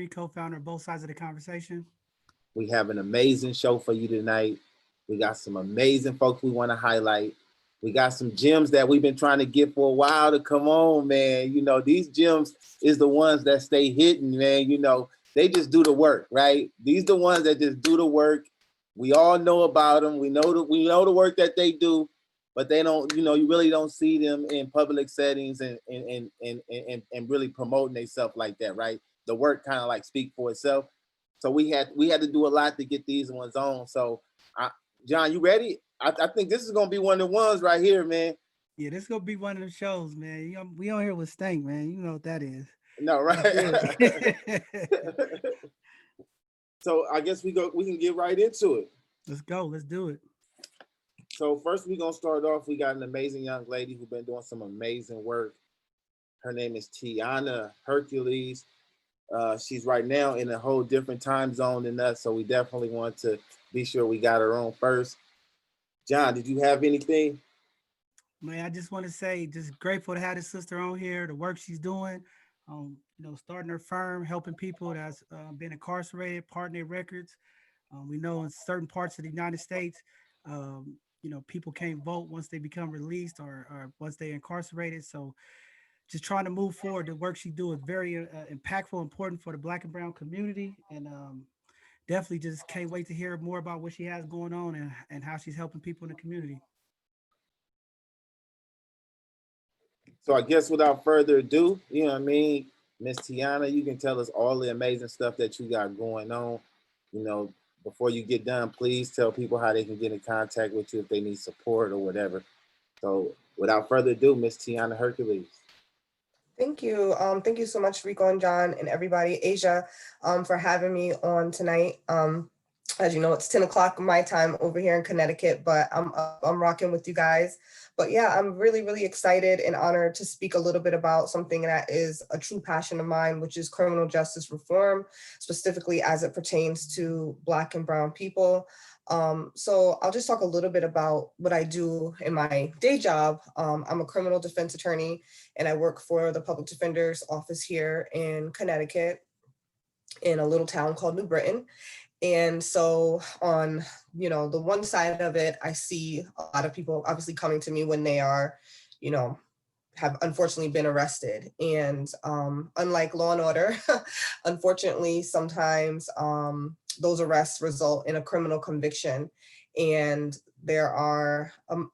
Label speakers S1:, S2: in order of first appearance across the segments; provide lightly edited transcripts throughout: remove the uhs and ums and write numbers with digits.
S1: co-founder of Both Sides of the Conversation.
S2: We have an amazing show for you tonight. We got some amazing folks we want to highlight. We got some gems that we've been trying to get for a while to come on, man. You know, these gems is the ones that stay hidden, man. You know, they just do the work, right? These the ones that just do the work. We all know about them. We know the work that they do, but they don't, you really don't see them in public settings and really promoting themselves like that, right? The work kind of like speak for itself. So we had to do a lot to get these ones on. So John, you ready? I think this is gonna be one of the ones right here, man.
S1: Yeah, this is gonna be one of the shows, man. We on here with Stank, man. You know what that is.
S2: No,
S1: Let's do
S2: right.
S1: it.
S2: So I guess we can get right into it.
S1: Let's go. Let's do it.
S2: So first we're gonna start off. We got an amazing young lady who's been doing some amazing work. Her name is Tania Hercules. She's right now in a whole different time zone than us, so we definitely want to be sure we got her on first. John, did you have anything?
S1: Man, I just want to say, just grateful to have this sister on here, the work she's doing, starting her firm, helping people that's been incarcerated, partner records. We know in certain parts of the United States, people can't vote once they become released or once they're incarcerated. So just trying to move forward. The work she do is very impactful, important for the Black and Brown community, and definitely just can't wait to hear more about what she has going on and how she's helping people in the community.
S2: So I guess without further ado, you know what I mean, Miss Tiana, you can tell us all the amazing stuff that you got going on. You know, before you get done, please tell people how they can get in contact with you if they need support or whatever. So without further ado, Miss Tiana Hercules.
S3: Thank you. Thank you so much, Rico and John and everybody, Asia, for having me on tonight. As you know, it's 10 o'clock my time over here in Connecticut, but I'm rocking with you guys. But yeah, I'm really, really excited and honored to speak a little bit about something that is a true passion of mine, which is criminal justice reform, specifically as it pertains to Black and Brown people. So I'll just talk a little bit about what I do in my day job. I'm a criminal defense attorney and I work for the public defender's office here in Connecticut in a little town called New Britain. And so on, the one side of it, I see a lot of people obviously coming to me when they are, have unfortunately been arrested. And unlike Law and Order, unfortunately, sometimes those arrests result in a criminal conviction. And there are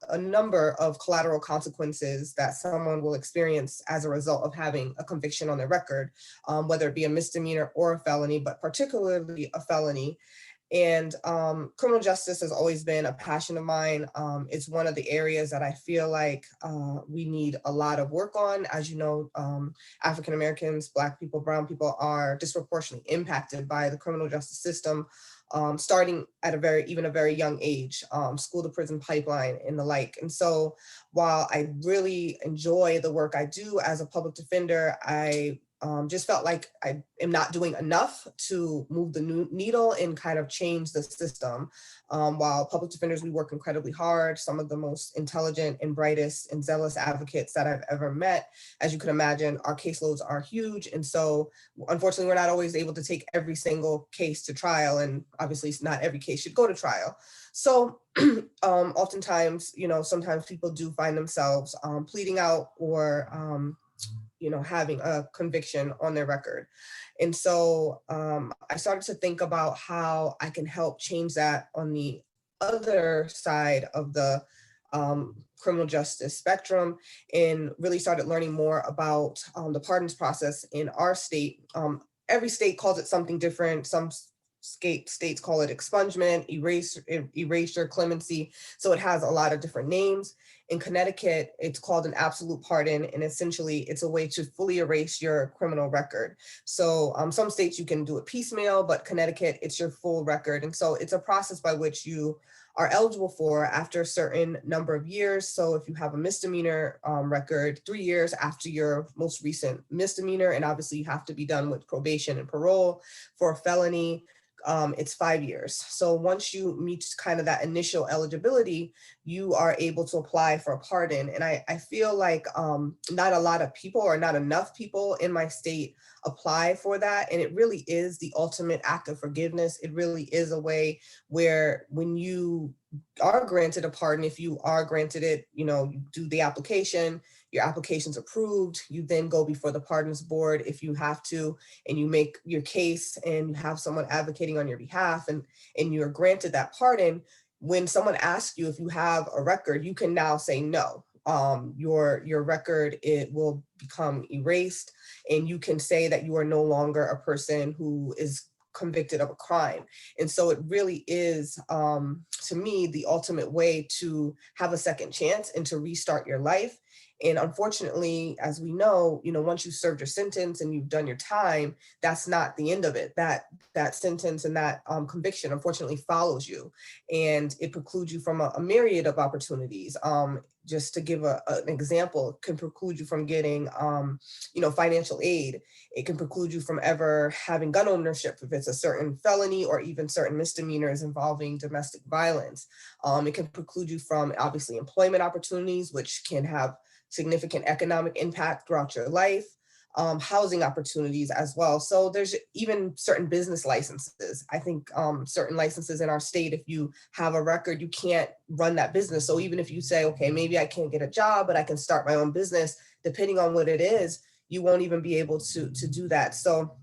S3: a number of collateral consequences that someone will experience as a result of having a conviction on their record, whether it be a misdemeanor or a felony, but particularly a felony. And criminal justice has always been a passion of mine. It's one of the areas that I feel like we need a lot of work on. As you know, African Americans, Black people, Brown people are disproportionately impacted by the criminal justice system, starting at a very young age, school to prison pipeline and the like. And so while I really enjoy the work I do as a public defender, I just felt like I am not doing enough to move the needle and kind of change the system. While public defenders, we work incredibly hard, some of the most intelligent and brightest and zealous advocates that I've ever met. As you can imagine, our caseloads are huge. And so unfortunately, we're not always able to take every single case to trial. And obviously not every case should go to trial. So oftentimes, sometimes people do find themselves pleading out or having a conviction on their record. And so I started to think about how I can help change that on the other side of the criminal justice spectrum, and really started learning more about the pardons process in our state. Every state calls it something different. Some states call it expungement, erasure, clemency. So it has a lot of different names. In Connecticut, it's called an absolute pardon, and essentially it's a way to fully erase your criminal record. So some states you can do it piecemeal, but Connecticut, it's your full record. And so it's a process by which you are eligible for after a certain number of years. So if you have a misdemeanor record, 3 years after your most recent misdemeanor, and obviously you have to be done with probation and parole. For a felony, it's 5 years. So once you meet kind of that initial eligibility, you are able to apply for a pardon. And I feel like not a lot of people, or not enough people in my state, apply for that. And it really is the ultimate act of forgiveness. It really is a way where when you are granted a pardon, if you are granted it, you know, you do the application, your application's approved, you then go before the pardons board if you have to, and you make your case and you have someone advocating on your behalf, and you're granted that pardon. When someone asks you if you have a record, you can now say no. Your record, it will become erased, and you can say that you are no longer a person who is convicted of a crime. And so it really is, to me, the ultimate way to have a second chance and to restart your life. And unfortunately, as we know, you know, once you served your sentence and you've done your time, that's not the end of it. That sentence and that conviction, unfortunately, follows you, and it precludes you from a myriad of opportunities. Just to give an example, it can preclude you from getting, you know, financial aid. It can preclude you from ever having gun ownership if it's a certain felony, or even certain misdemeanors involving domestic violence. It can preclude you from, obviously, employment opportunities, which can have significant economic impact throughout your life, housing opportunities as well. So there's even certain business licenses. I think certain licenses in our state, if you have a record, you can't run that business. So even if you say, okay, maybe I can't get a job, but I can start my own business, depending on what it is, you won't even be able to do that. So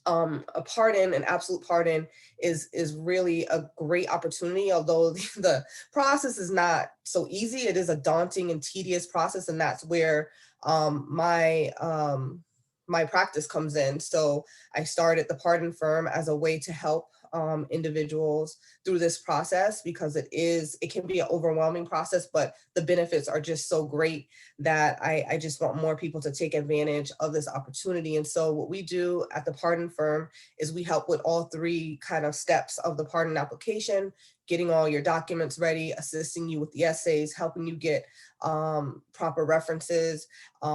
S3: a pardon, an absolute pardon, is really a great opportunity. Although the process is not so easy, it is a daunting and tedious process, and that's where my practice comes in. So I started the pardon firm as a way to help individuals through this process, because it can be an overwhelming process, but the benefits are just so great that I just want more people to take advantage of this opportunity. And so what we do at the pardon firm is we help with all three kind of steps of the pardon application: getting all your documents ready, assisting you with the essays, helping you get proper references,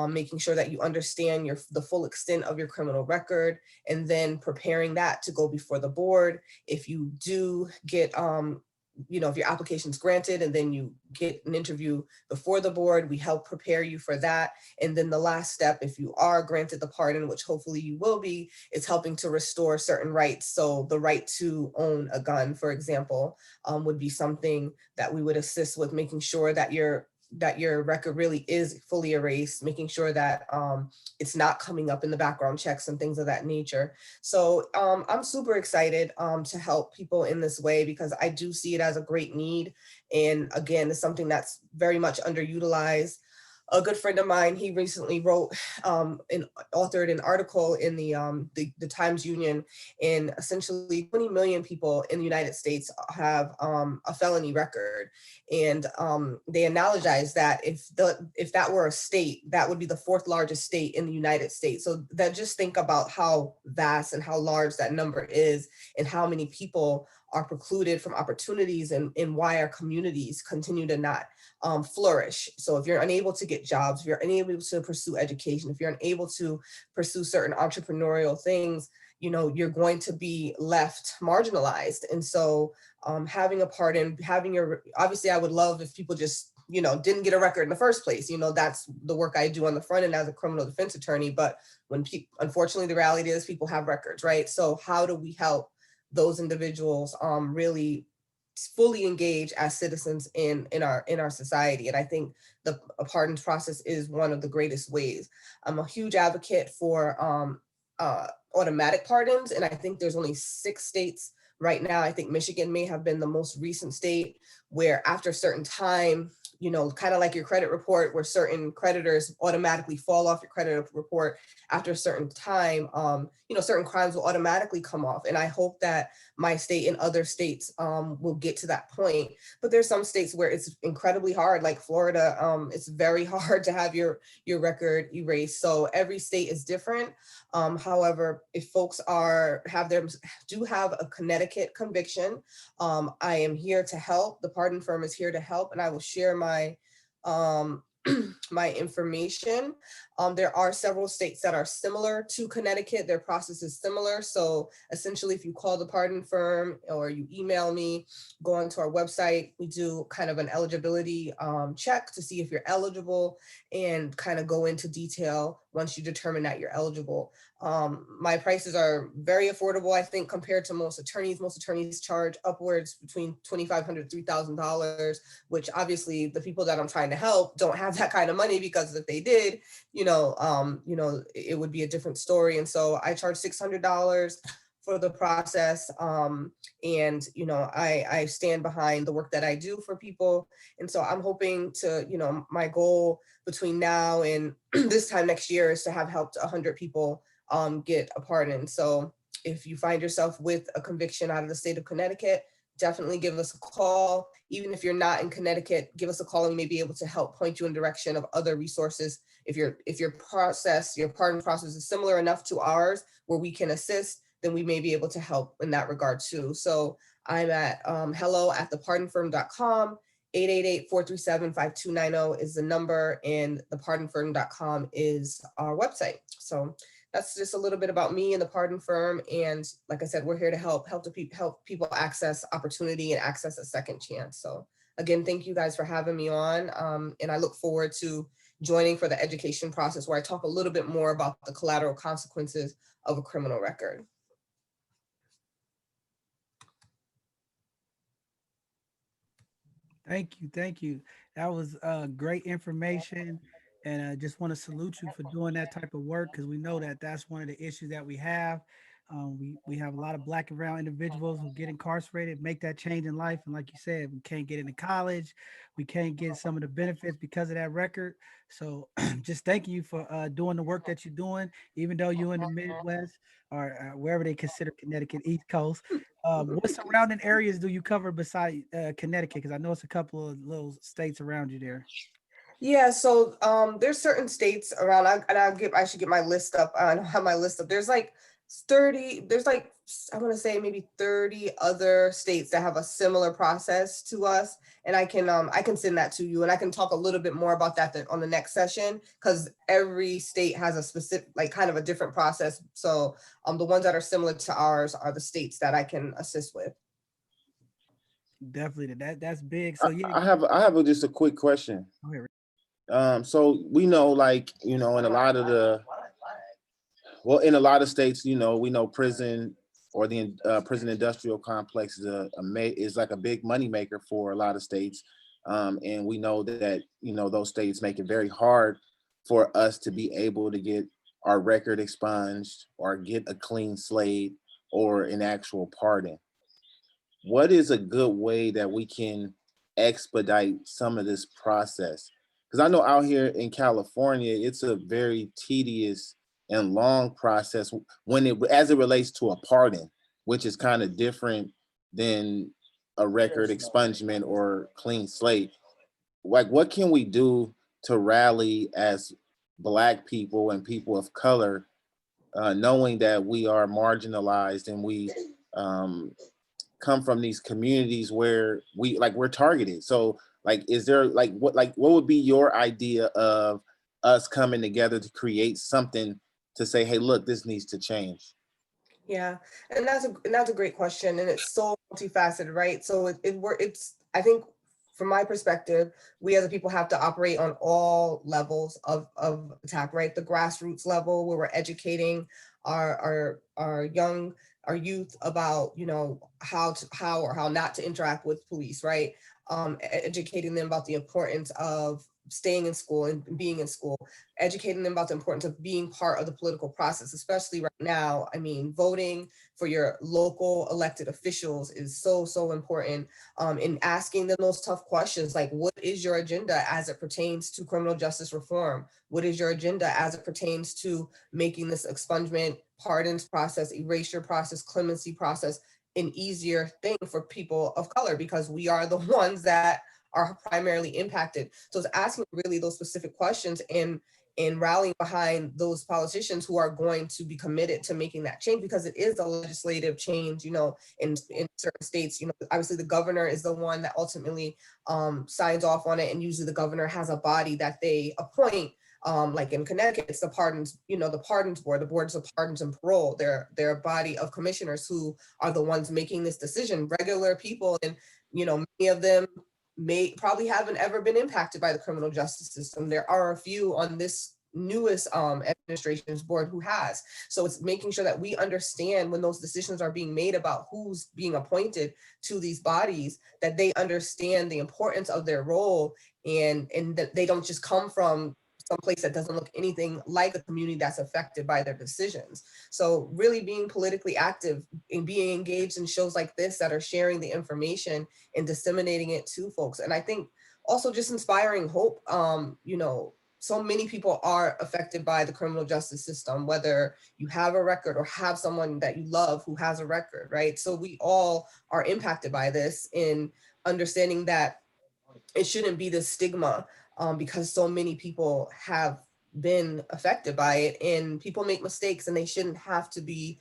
S3: making sure that you understand the full extent of your criminal record, and then preparing that to go before the board. If you do get, you know, if your application's granted and then you get an interview before the board, we help prepare you for that. And then the last step, if you are granted the pardon, which hopefully you will be, is helping to restore certain rights. So the right to own a gun, for example, would be something that we would assist with, making sure that your record really is fully erased, making sure that it's not coming up in the background checks and things of that nature. So I'm super excited to help people in this way, because I do see it as a great need. And again, it's something that's very much underutilized. A good friend of mine, he recently wrote and authored an article in the Times Union, and essentially 20 million people in the United States have a felony record. And they analogize that if that were a state, that would be the fourth largest state in the United States. So that, just think about how vast and how large that number is, and how many people are precluded from opportunities, and why our communities continue to not flourish. So if you're unable to get jobs, if you're unable to pursue education, if you're unable to pursue certain entrepreneurial things, you know, you're going to be left marginalized. And so having a pardon, obviously I would love if people just, you know, didn't get a record in the first place. You know, that's the work I do on the front end as a criminal defense attorney. But unfortunately, the reality is people have records, right? So how do we help those individuals really fully engage as citizens in our society? And I think the pardons process is one of the greatest ways. I'm a huge advocate for automatic pardons, and I think there's only 6 states right now. I think Michigan may have been the most recent state where, after a certain time, you know, kind of like your credit report, where certain creditors automatically fall off your credit report after a certain time, you know, certain crimes will automatically come off. And I hope that my state and other states will get to that point. But there's some states where it's incredibly hard, like Florida. It's very hard to have your record erased. So every state is different. However, if folks do have a Connecticut conviction, I am here to help. The pardon firm is here to help, and I will share my my information. There are several states that are similar to Connecticut. Their process is similar. So essentially, if you call the pardon firm or you email me, go onto our website, we do kind of an eligibility check to see if you're eligible and kind of go into detail once you determine that you're eligible. My prices are very affordable, I think, compared to most attorneys. Most attorneys charge upwards between $2,500 to $3,000, which obviously the people that I'm trying to help don't have that kind of money, because if they did, it would be a different story. And so I charge $600 for the process. And, I stand behind the work that I do for people. And so I'm hoping to, my goal between now and this time next year is to have helped 100 people get a pardon. So if you find yourself with a conviction out of the state of Connecticut, definitely give us a call. Even if you're not in Connecticut, give us a call and we may be able to help point you in direction of other resources. If your pardon process is similar enough to ours where we can assist, then we may be able to help in that regard too. So I'm at hello@thepardonfirm.com. 888-437-5290 is the number, and thepardonfirm.com is our website. So that's just a little bit about me and the Pardon Firm. And like I said, we're here to help people access opportunity and access a second chance. So again, thank you guys for having me on. And I look forward to joining for the education process where I talk a little bit more about the collateral consequences of a criminal record.
S1: Thank you. Thank you. That was great information. And I just want to salute you for doing that type of work, because we know that that's one of the issues that we have. We have a lot of Black and brown individuals who get incarcerated, make that change in life. And like you said, we can't get into college. We can't get some of the benefits because of that record. So just thank you for doing the work that you're doing, even though you're in the Midwest or wherever they consider Connecticut, East Coast. What surrounding areas do you cover beside Connecticut? Because I know it's a couple of little states around you there.
S3: Yeah, so there's certain states around, I should get my list up. I don't have my list up. There's like 30, I want to say maybe 30 other states that have a similar process to us. And I can send that to you, and I can talk a little bit more about that on the next session, because every state has a specific, like kind of a different process. So the ones that are similar to ours are the states that I can assist with.
S1: Definitely, that's big. So yeah,
S2: I have just a quick question.
S1: okay.
S2: So we know, like, in in a lot of states, we know prison or the prison industrial complex is like a big moneymaker for a lot of states. And we know that, those states make it very hard for us to be able to get our record expunged or get a clean slate or an actual pardon. What is a good way that we can expedite some of this process? Because I know out here in California, it's a very tedious and long process as it relates to a pardon, which is kind of different than a record expungement or clean slate. Like, what can we do to rally as Black people and people of color, knowing that we are marginalized and we um, come from these communities where we're targeted? So like, is there what would be your idea of us coming together to create something to say, hey, look, this needs to change?
S3: Yeah, and that's a great question, and it's so multifaceted, right? So it's I think from my perspective, we as a people have to operate on all levels of attack, right? The grassroots level, where we're educating our youth about how or how not to interact with police, right? Educating them about the importance of staying in school and being in school, educating them about the importance of being part of the political process, especially right now. I mean, voting for your local elected officials is so important. In asking them those tough questions, like, what is your agenda as it pertains to criminal justice reform? What is your agenda as it pertains to making this expungement, pardons process, erasure process, clemency process an easier thing for people of color, because we are the ones that are primarily impacted. So it's asking really those specific questions. And and rallying behind those politicians who are going to be committed to making that change, because it is a legislative change, in certain states. Obviously the governor is the one that ultimately signs off on it, and usually the governor has a body that they appoint. Like in Connecticut, it's the pardons, the pardons board, the boards of pardons and parole. They're a body of commissioners who are the ones making this decision. Regular people, and many of them probably haven't ever been impacted by the criminal justice system. There are a few on this newest administration's board who has. So it's making sure that we understand when those decisions are being made about who's being appointed to these bodies, that they understand the importance of their role, and that they don't just come from some place that doesn't look anything like a community that's affected by their decisions. So really being politically active and being engaged in shows like this that are sharing the information and disseminating it to folks. And I think also just inspiring hope. So many people are affected by the criminal justice system, whether you have a record or have someone that you love who has a record, right? So we all are impacted by this, in understanding that it shouldn't be this stigma, because so many people have been affected by it, and people make mistakes, and they shouldn't have to be,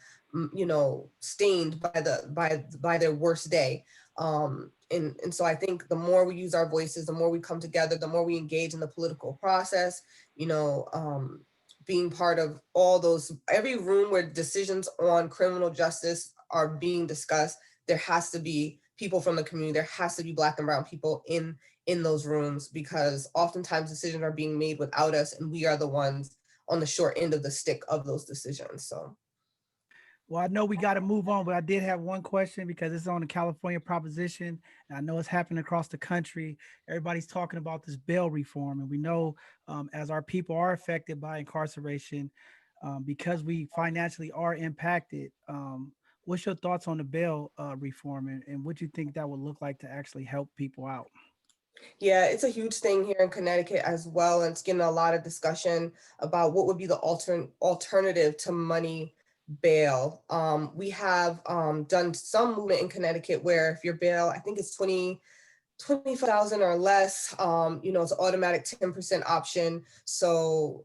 S3: stained by their worst day. And so I think the more we use our voices, the more we come together, the more we engage in the political process, being part of all those, every room where decisions on criminal justice are being discussed, there has to be people from the community, there has to be Black and brown people in those rooms, because oftentimes decisions are being made without us, and we are the ones on the short end of the stick of those decisions. So.
S1: Well, I know we got to move on, but I did have one question, because it's on the California proposition. And I know it's happening across the country. Everybody's talking about this bail reform. And we know, as our people are affected by incarceration, because we financially are impacted, what's your thoughts on the bail reform, and what you think that would look like to actually help people out?
S3: Yeah, it's a huge thing here in Connecticut as well. And it's getting a lot of discussion about what would be the alternative to money bail. We have done some movement in Connecticut where if your bail, I think it's 25,000 or less, it's an automatic 10% option. So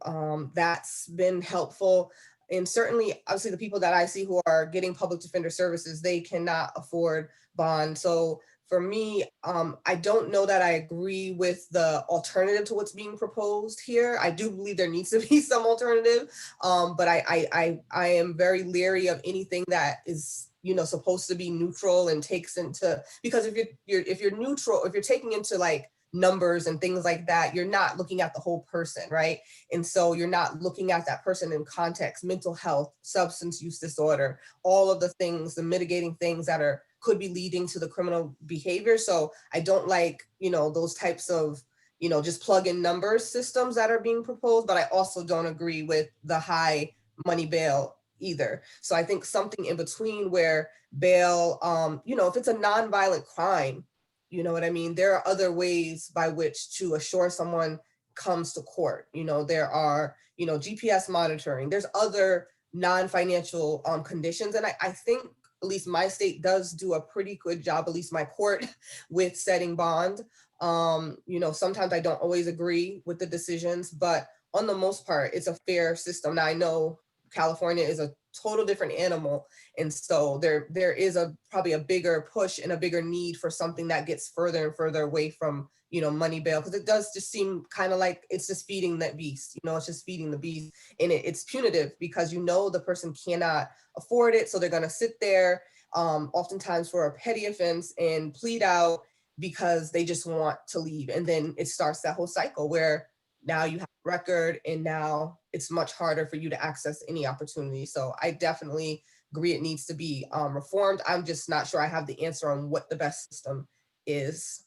S3: that's been helpful. And certainly, obviously, the people that I see who are getting public defender services, they cannot afford bond. So for me, I don't know that I agree with the alternative to what's being proposed here. I do believe there needs to be some alternative, but I am very leery of anything that is supposed to be neutral and takes into, because if you're neutral, if you're taking into like numbers and things like that, you're not looking at the whole person, right? And so you're not looking at that person in context, mental health, substance use disorder, all of the things, the mitigating things that could be leading to the criminal behavior. So I don't like, those types of, just plug in numbers systems that are being proposed, but I also don't agree with the high money bail either. So I think something in between where bail, if it's a nonviolent crime, you know what I mean? There are other ways by which to assure someone comes to court. There are, GPS monitoring. There's other non-financial conditions. And I think at least my state does do a pretty good job, at least my court, with setting bond. Sometimes I don't always agree with the decisions, but on the most part, it's a fair system. Now I know California is a total different animal. And so there is probably a bigger push and a bigger need for something that gets further and further away from, money bail, because it does just seem kind of like it's just feeding that beast, it's just feeding the beast. And it's punitive because the person cannot afford it. So they're going to sit there oftentimes for a petty offense and plead out because they just want to leave. And then it starts that whole cycle where now you have a record and now it's much harder for you to access any opportunity. So I definitely agree it needs to be reformed. I'm just not sure I have the answer on what the best system is.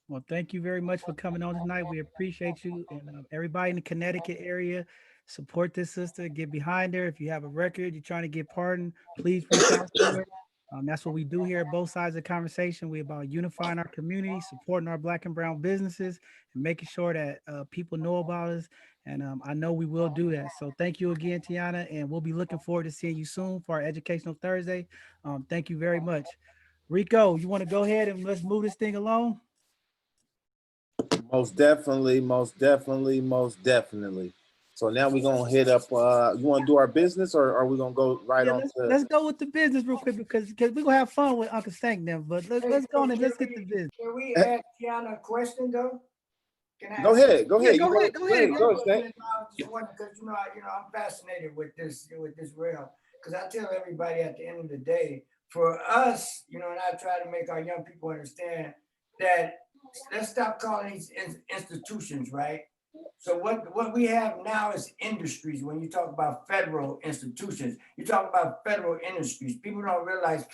S1: Well, thank you very much for coming on tonight. We appreciate you, and everybody in the Connecticut area. Support this sister. Get behind her. If you have a record, you're trying to get pardoned, please reach out to her. That's what we do here at both sides of the conversation. We're about unifying our community, supporting our Black and brown businesses, and making sure that people know about us. And I know we will do that. So thank you again, Tiana, and we'll be looking forward to seeing you soon for our Educational Thursday. Thank you very much. Rico, you want to go ahead and let's move this thing along?
S2: Most definitely, most definitely, most definitely. So now we're gonna hit up. You want to do our business, or are we gonna go right
S1: Yeah,
S2: on
S1: let's
S2: to?
S1: let's go with the business real quick because we're gonna have fun with Uncle Stank them. But
S4: Hey,
S1: let's go
S4: so
S1: on and let's hit the business.
S4: can we
S2: Eh,
S4: ask Tiana a question though? Can I
S2: Go
S4: ask her?
S2: ahead, go
S1: Yeah,
S2: ahead. You
S1: go
S2: want
S1: ahead,
S2: to
S1: go
S2: go
S1: ahead,
S2: ahead,
S1: yo.
S2: go
S4: My
S2: ahead, Stank.
S4: question, I was just wondering because I'm fascinated with this realm. Because I tell everybody at the end of the day, for us, and I try to make our young people understand that let's stop calling these institutions, right? So what we have now is industries. When you talk about federal institutions, you talk about federal industries. People don't realize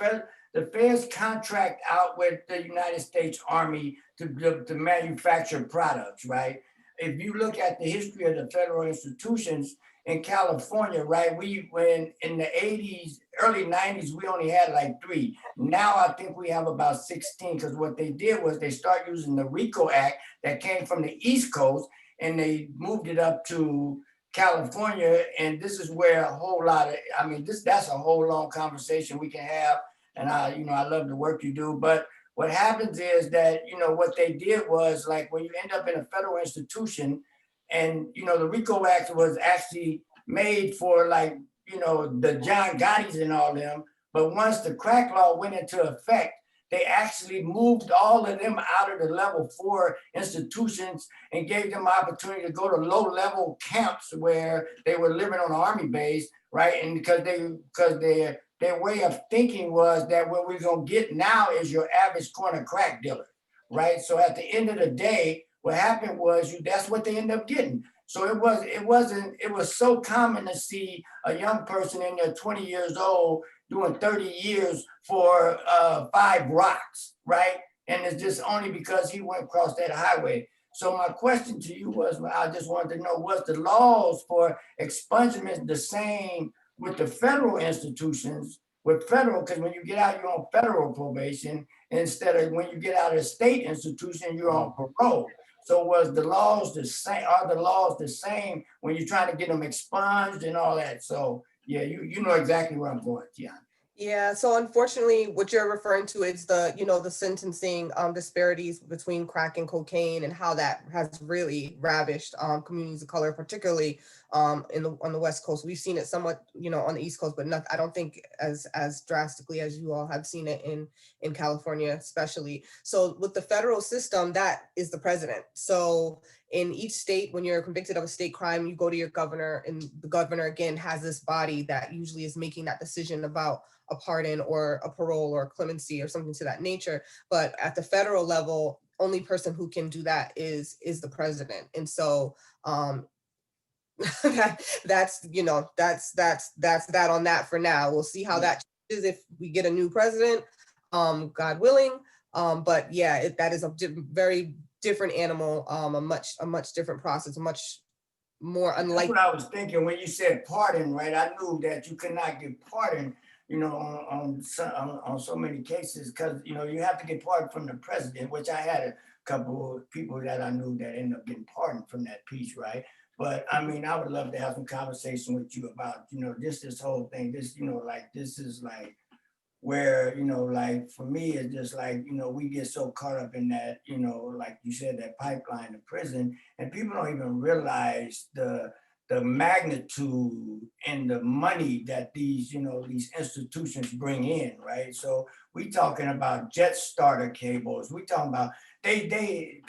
S4: the feds contract out with the United States Army to manufacture products, right? If you look at the history of the federal institutions in California, right, we when in the 80s, early 90s, we only had like three. Now I think we have about 16 because what they did was they start using the RICO Act that came from the East Coast and they moved it up to California. And this is where a whole lot of, I mean, that's a whole long conversation we can have. And I love the work you do. But what happens is that, what they did was like when you end up in a federal institution and, the RICO Act was actually made for like, the John Gotti's and all them. But once the crack law went into effect, they actually moved all of them out of the level 4 institutions and gave them opportunity to go to low level camps where they were living on an army base, right? And because their way of thinking was that what we're gonna get now is your average corner crack dealer, right? So at the end of the day, what happened was that's what they ended up getting. So it was so common to see a young person in their 20 years old doing 30 years for 5 rocks, right? And it's just only because he went across that highway. So my question to you was, I just wanted to know, was the laws for expungement the same with the federal institutions, with federal, because when you get out, you're on federal probation, instead of when you get out of a state institution, you're on parole. So was the laws the same? Are the laws the same when you're trying to get them expunged and all that? So yeah, you know exactly where I'm going, Tiana.
S3: Yeah, so unfortunately, what you're referring to is the sentencing disparities between crack and cocaine and how that has really ravished communities of color, particularly on the West Coast. We've seen it somewhat, on the East Coast, but not, I don't think as drastically as you all have seen it in California, especially. So with the federal system, that is the president. So in each state, when you're convicted of a state crime, you go to your governor, and the governor again has this body that usually is making that decision about a pardon or a parole or clemency or something to that nature. But at the federal level, only person who can do that is the president. And so that's that on that for now. We'll see how that changes if we get a new president, God willing. But yeah, that is a very different animal, a much different process, a much more
S4: That's
S3: unlikely.
S4: what I was thinking when you said pardon, right? I knew that you could not get pardoned, on so many cases because you have to get pardoned from the president, which I had a couple of people that I knew that ended up getting pardoned from that piece, right? But I mean, I would love to have some conversation with you about, this whole thing. Like this is like where like for me it's just like we get so caught up in that like you said, that pipeline to prison, and people don't even realize the magnitude and the money that these institutions bring in, right? So we talking about jet starter cables, we talking about they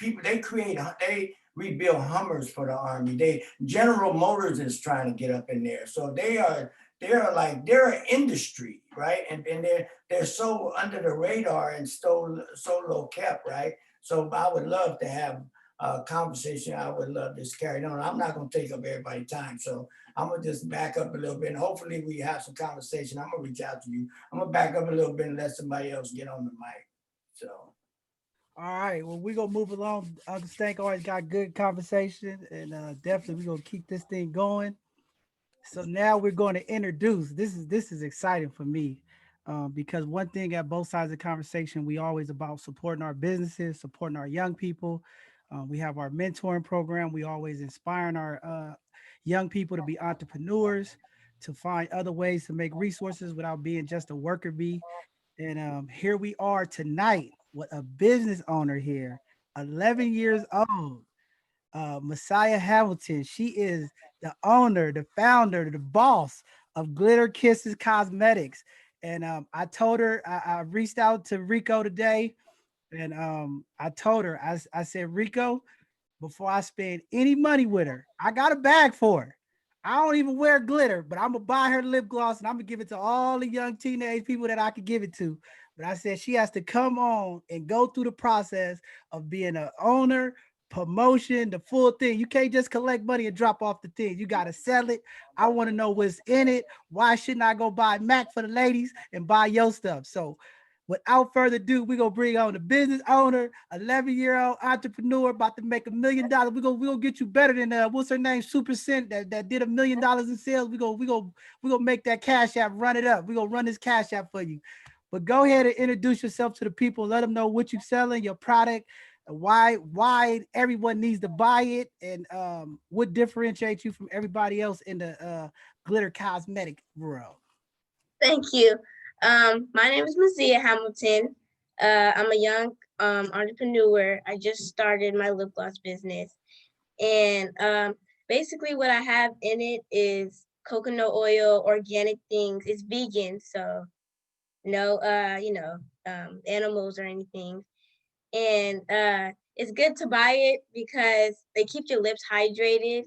S4: create, they rebuild Hummers for the Army. General Motors is trying to get up in there, so they're an industry, right? And they're so under the radar and so low kept, right? So I would love to have a conversation. I would love this carried on. I'm not gonna take up everybody's time, so I'm gonna just back up a little bit. And hopefully we have some conversation. I'm gonna reach out to you. I'm gonna back up a little bit and let somebody else get on the mic. So
S1: All right, well, we're gonna move along. Uncle Stank always got good conversation, and definitely we're gonna keep this thing going. So now we're going to introduce. This is exciting for me, because one thing at both sides of the conversation, we always about supporting our businesses, supporting our young people. We have our mentoring program. We always inspiring our young people to be entrepreneurs, to find other ways to make resources without being just a worker bee. And here we are tonight with a business owner here, 11 years old, Maziah Hamilton. She is the owner, the founder, the boss of Glitter Kisses Cosmetics. And I told her, I reached out to Rico today, and I told her, I said, Rico, before I spend any money with her, I got a bag for her. I don't even wear glitter, but I'm gonna buy her lip gloss and I'm gonna give it to all the young teenage people that I could give it to. But I said she has to come on and go through the process of being an owner, promotion, the full thing. You can't just collect money and drop off the thing. You gotta sell it. I want to know what's in it. Why shouldn't I go buy Mac for the ladies and buy your stuff? So without further ado, we're gonna bring on the business owner, 11-year-old entrepreneur about to make $1 million. We're gonna get you better than what's her name? Super Cent that did $1 million in sales. We gonna make that cash app run it up. We're gonna run this cash app for you. But go ahead and introduce yourself to the people. Let them know what you're selling, your product, why everyone needs to buy it, and what differentiates you from everybody else in the glitter cosmetic world.
S5: Thank you. My name is Maziah Hamilton. I'm a young entrepreneur. I just started my lip gloss business. And basically what I have in it is coconut oil, organic things. It's vegan, so no, animals or anything. And it's good to buy it because they keep your lips hydrated.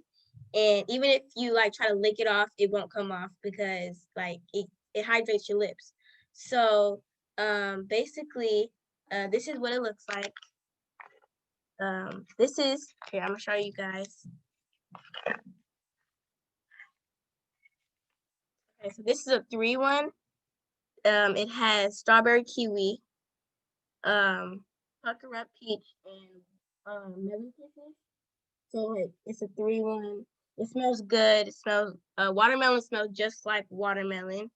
S5: And even if you like try to lick it off, it won't come off because like it hydrates your lips. So basically, this is what it looks like. This is, here, I'm gonna show you guys. Okay, so this is a 3-1. It has strawberry kiwi, pucker up peach, and melon kisses. So it's a 3-1. It smells good. It smells, watermelon smells just like watermelon.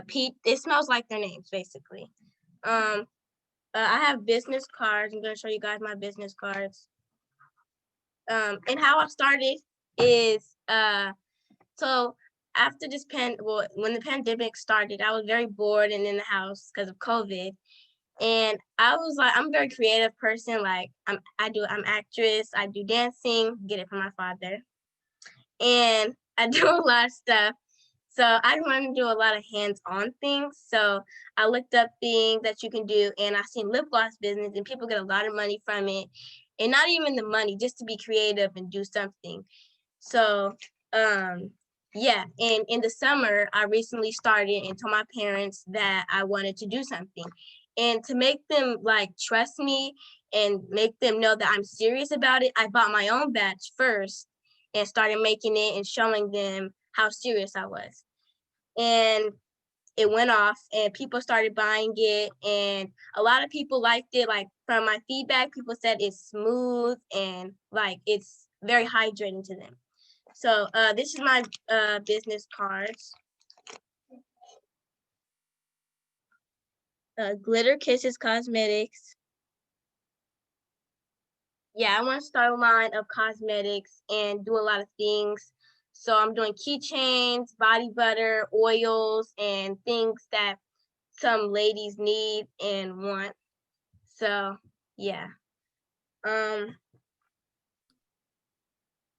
S5: Peach, it smells like their names, basically. I have business cards. I'm gonna show you guys my business cards. And how I started is, so after this when the pandemic started, I was very bored and in the house because of COVID. And I was like, I'm a very creative person. Like I'm actress, I do dancing, get it from my father. And I do a lot of stuff. So I want to do a lot of hands-on things. So I looked up things that you can do, and I seen lip gloss business, and people get a lot of money from it. And not even the money, just to be creative and do something. So yeah, and in the summer, I recently started and told my parents that I wanted to do something. And to make them like trust me and make them know that I'm serious about it, I bought my own batch first and started making it and showing them how serious I was. And it went off and people started buying it, and a lot of people liked it. Like from my feedback, people said it's smooth and like it's very hydrating to them. So this is my business cards. Glitter Kisses Cosmetics. Yeah, I want to start a line of cosmetics and do a lot of things. So I'm doing keychains, body butter, oils, and things that some ladies need and want. So yeah.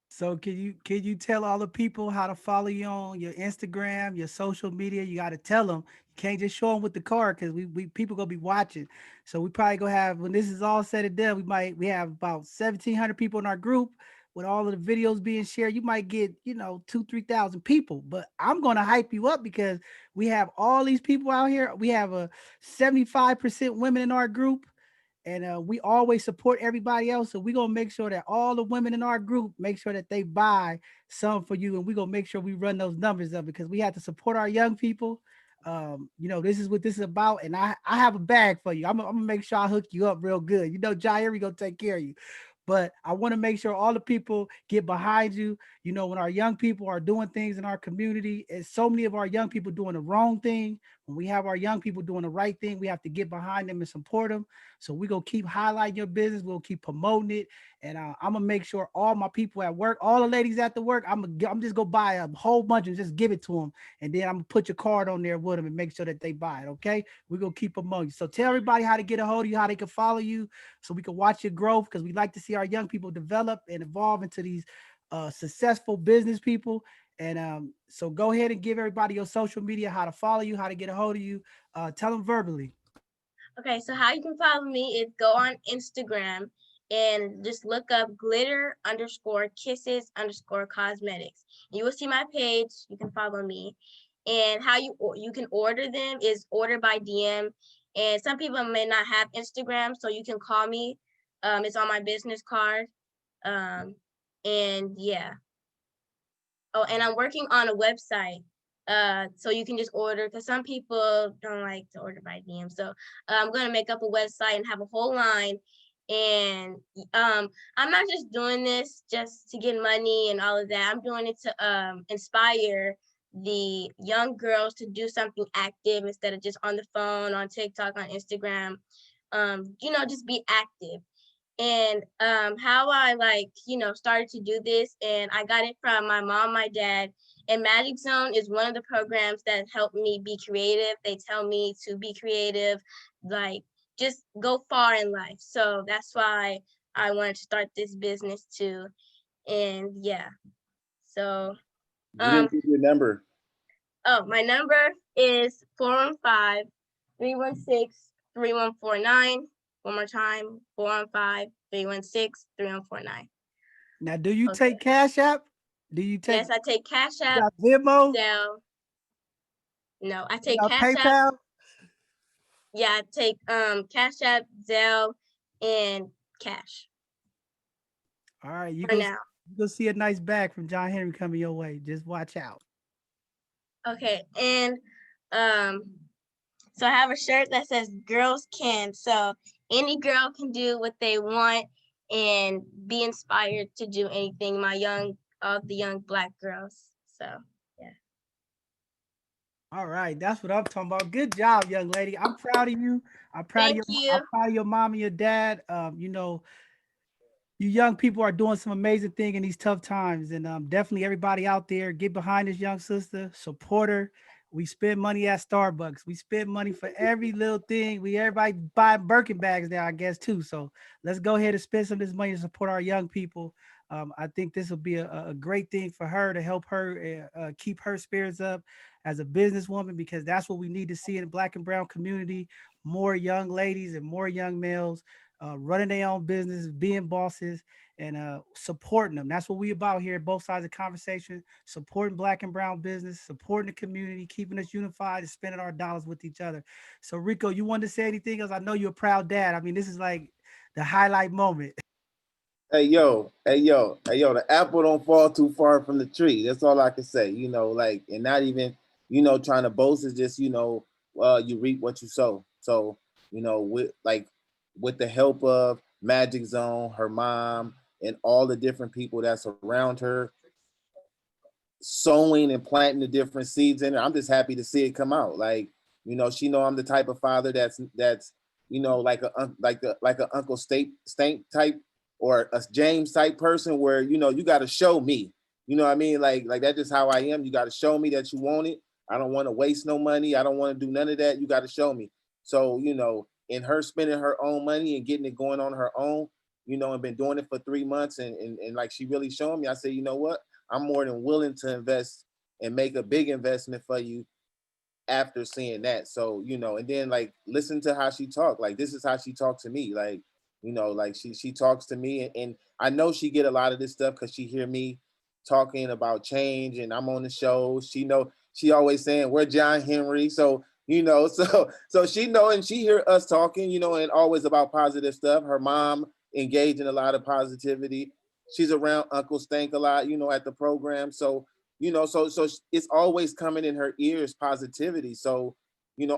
S1: So can you tell all the people how to follow you on your Instagram, your social media? You got to tell them. You can't just show them with the card because we people gonna be watching. So we probably gonna have, when this is all said and done, we have about 1,700 people in our group with all of the videos being shared. You might get 2,000-3,000 people, but I'm gonna hype you up because we have all these people out here. We have a 75% women in our group, and we always support everybody else. So we're gonna make sure that all the women in our group make sure that they buy some for you, and we're gonna make sure we run those numbers up because we have to support our young people. This is what this is about, and I have a bag for you. I'm gonna make sure I hook you up real good. Jair, we gonna take care of you. But I want to make sure all the people get behind you. When our young people are doing things in our community, and so many of our young people doing the wrong thing. When we have our young people doing the right thing, we have to get behind them and support them. So we gonna keep highlighting your business. We'll keep promoting it, and I'm gonna make sure all my people at work, all the ladies at the work, I'm just gonna buy a whole bunch and just give it to them, and then I'm gonna put your card on there with them and make sure that they buy it. Okay, we're gonna keep promoting you. So tell everybody how to get a hold of you, how they can follow you, so we can watch your growth, because we like to see our young people develop and evolve into these successful business people. And so go ahead and give everybody your social media, how to follow you, how to get a hold of you. Tell them verbally.
S5: Okay, so how you can follow me is go on Instagram and just look up glitter_kisses_cosmetics. You will see my page. You can follow me. And how you can order them is order by DM. And some people may not have Instagram, so you can call me. It's on my business card. And yeah. Oh, and I'm working on a website. So you can just order, because some people don't like to order by DM. So I'm gonna make up a website and have a whole line. And I'm not just doing this just to get money and all of that. I'm doing it to inspire the young girls to do something active instead of just on the phone, on TikTok, on Instagram. Just be active. And how I started to do this, and I got it from my mom, my dad. And Magic Zone is one of the programs that helped me be creative. They tell me to be creative, like just go far in life. So that's why I wanted to start this business too. And yeah, so
S2: You didn't give your number.
S5: my number is 415-316-3149. One more time, 415-316-3149.
S1: Now, do you
S5: Okay.
S1: take Cash App? Do you take
S5: Yes, I take Cash
S1: you
S5: App,
S1: got Venmo?
S5: Zelle. No, I
S1: You
S5: take
S1: got
S5: Cash App.
S1: PayPal?
S5: Yeah, I take Cash App, Zelle, and cash
S1: All right,
S5: for now.
S1: you go see a nice bag from John Henry coming your way. Just watch out.
S5: Okay, and um, so I have a shirt that says "Girls Can." So any girl can do what they want and be inspired to do anything. All the young Black girls. So yeah.
S1: All right, that's what I'm talking about. Good job, young lady. I'm proud of you.
S5: Thank
S1: I'm
S5: you.
S1: proud of your mom and your dad. You young people are doing some amazing thing in these tough times, and definitely everybody out there, get behind this young sister, support her. We spend money at Starbucks. We spend money for every little thing. Everybody buying Birkin bags now, I guess too. So let's go ahead and spend some of this money to support our young people. I think this will be a great thing for her to help her keep her spirits up as a businesswoman, because that's what we need to see in the Black and brown community: more young ladies and more young males running their own business, being bosses, and supporting them. That's what we about here at both sides of the conversation: supporting Black and brown business, supporting the community, keeping us unified, and spending our dollars with each other. So Rico, you wanted to say anything else? I know you're a proud dad. I mean, this is like the highlight moment.
S2: Hey yo, hey yo, hey yo, the apple don't fall too far from the tree. That's all I can say. Like, and not even, trying to boast, is just, you reap what you sow. So, with the help of Magic Zone, her mom, and all the different people that's around her, sowing and planting the different seeds in her, I'm just happy to see it come out. Like, she know I'm the type of father that's like a Uncle Stank type, or a James type person, where you got to show me. You know what I mean? Like that's just how I am. You got to show me that you want it. I don't want to waste no money. I don't want to do none of that. You got to show me. So in her spending her own money and getting it going on her own, and been doing it for 3 months, and like she really showing me, I say, you know what? I'm more than willing to invest and make a big investment for you after seeing that. So, and then like listen to how she talked. Like this is how she talked to me. Like, like she talks to me, and I know she get a lot of this stuff because she hear me talking about change, and I'm on the show. She always saying, we're John Henry. So, so she know, and she hear us talking, and always about positive stuff. Her mom engaged in a lot of positivity. She's around Uncle Stank a lot, at the program. So, so it's always coming in her ears, positivity. So,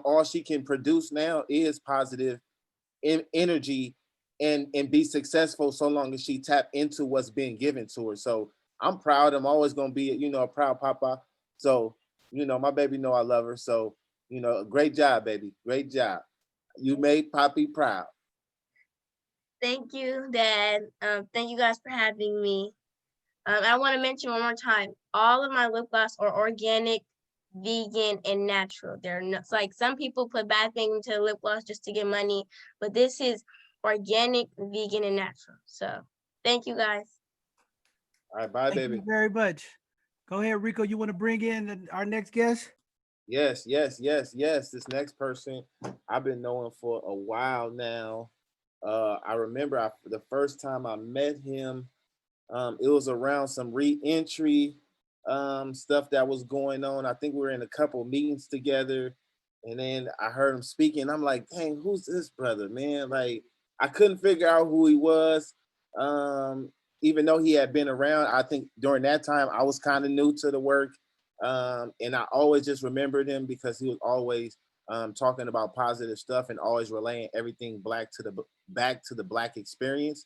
S2: all she can produce now is positive energy, and be successful, so long as she tap into what's being given to her. So I'm proud. I'm always going to be, a proud papa. So, my baby know I love her. So, You know, great job, baby. Great job. You made Poppy proud.
S5: Thank you, Dad. Thank you guys for having me. I want to mention one more time, all of my lip gloss are organic, vegan, and natural. They're not like some people put bad things into lip gloss just to get money, but this is organic, vegan, and natural. So thank you guys.
S2: All right, bye,
S1: Thank
S2: baby.
S1: you very much. Go ahead, Rico. You want to bring in our next guest?
S2: Yes, yes, yes, yes. This next person I've been knowing for a while now. I remember the first time I met him, it was around some re-entry stuff that was going on. I think we were in a couple meetings together, and then I heard him speaking. I'm like, dang, who's this brother, man? Like, I couldn't figure out who he was. Um, Even though he had been around, I think during that time I was kind of new to the work. And I always just remembered him because he was always talking about positive stuff and always relaying everything back to the black experience.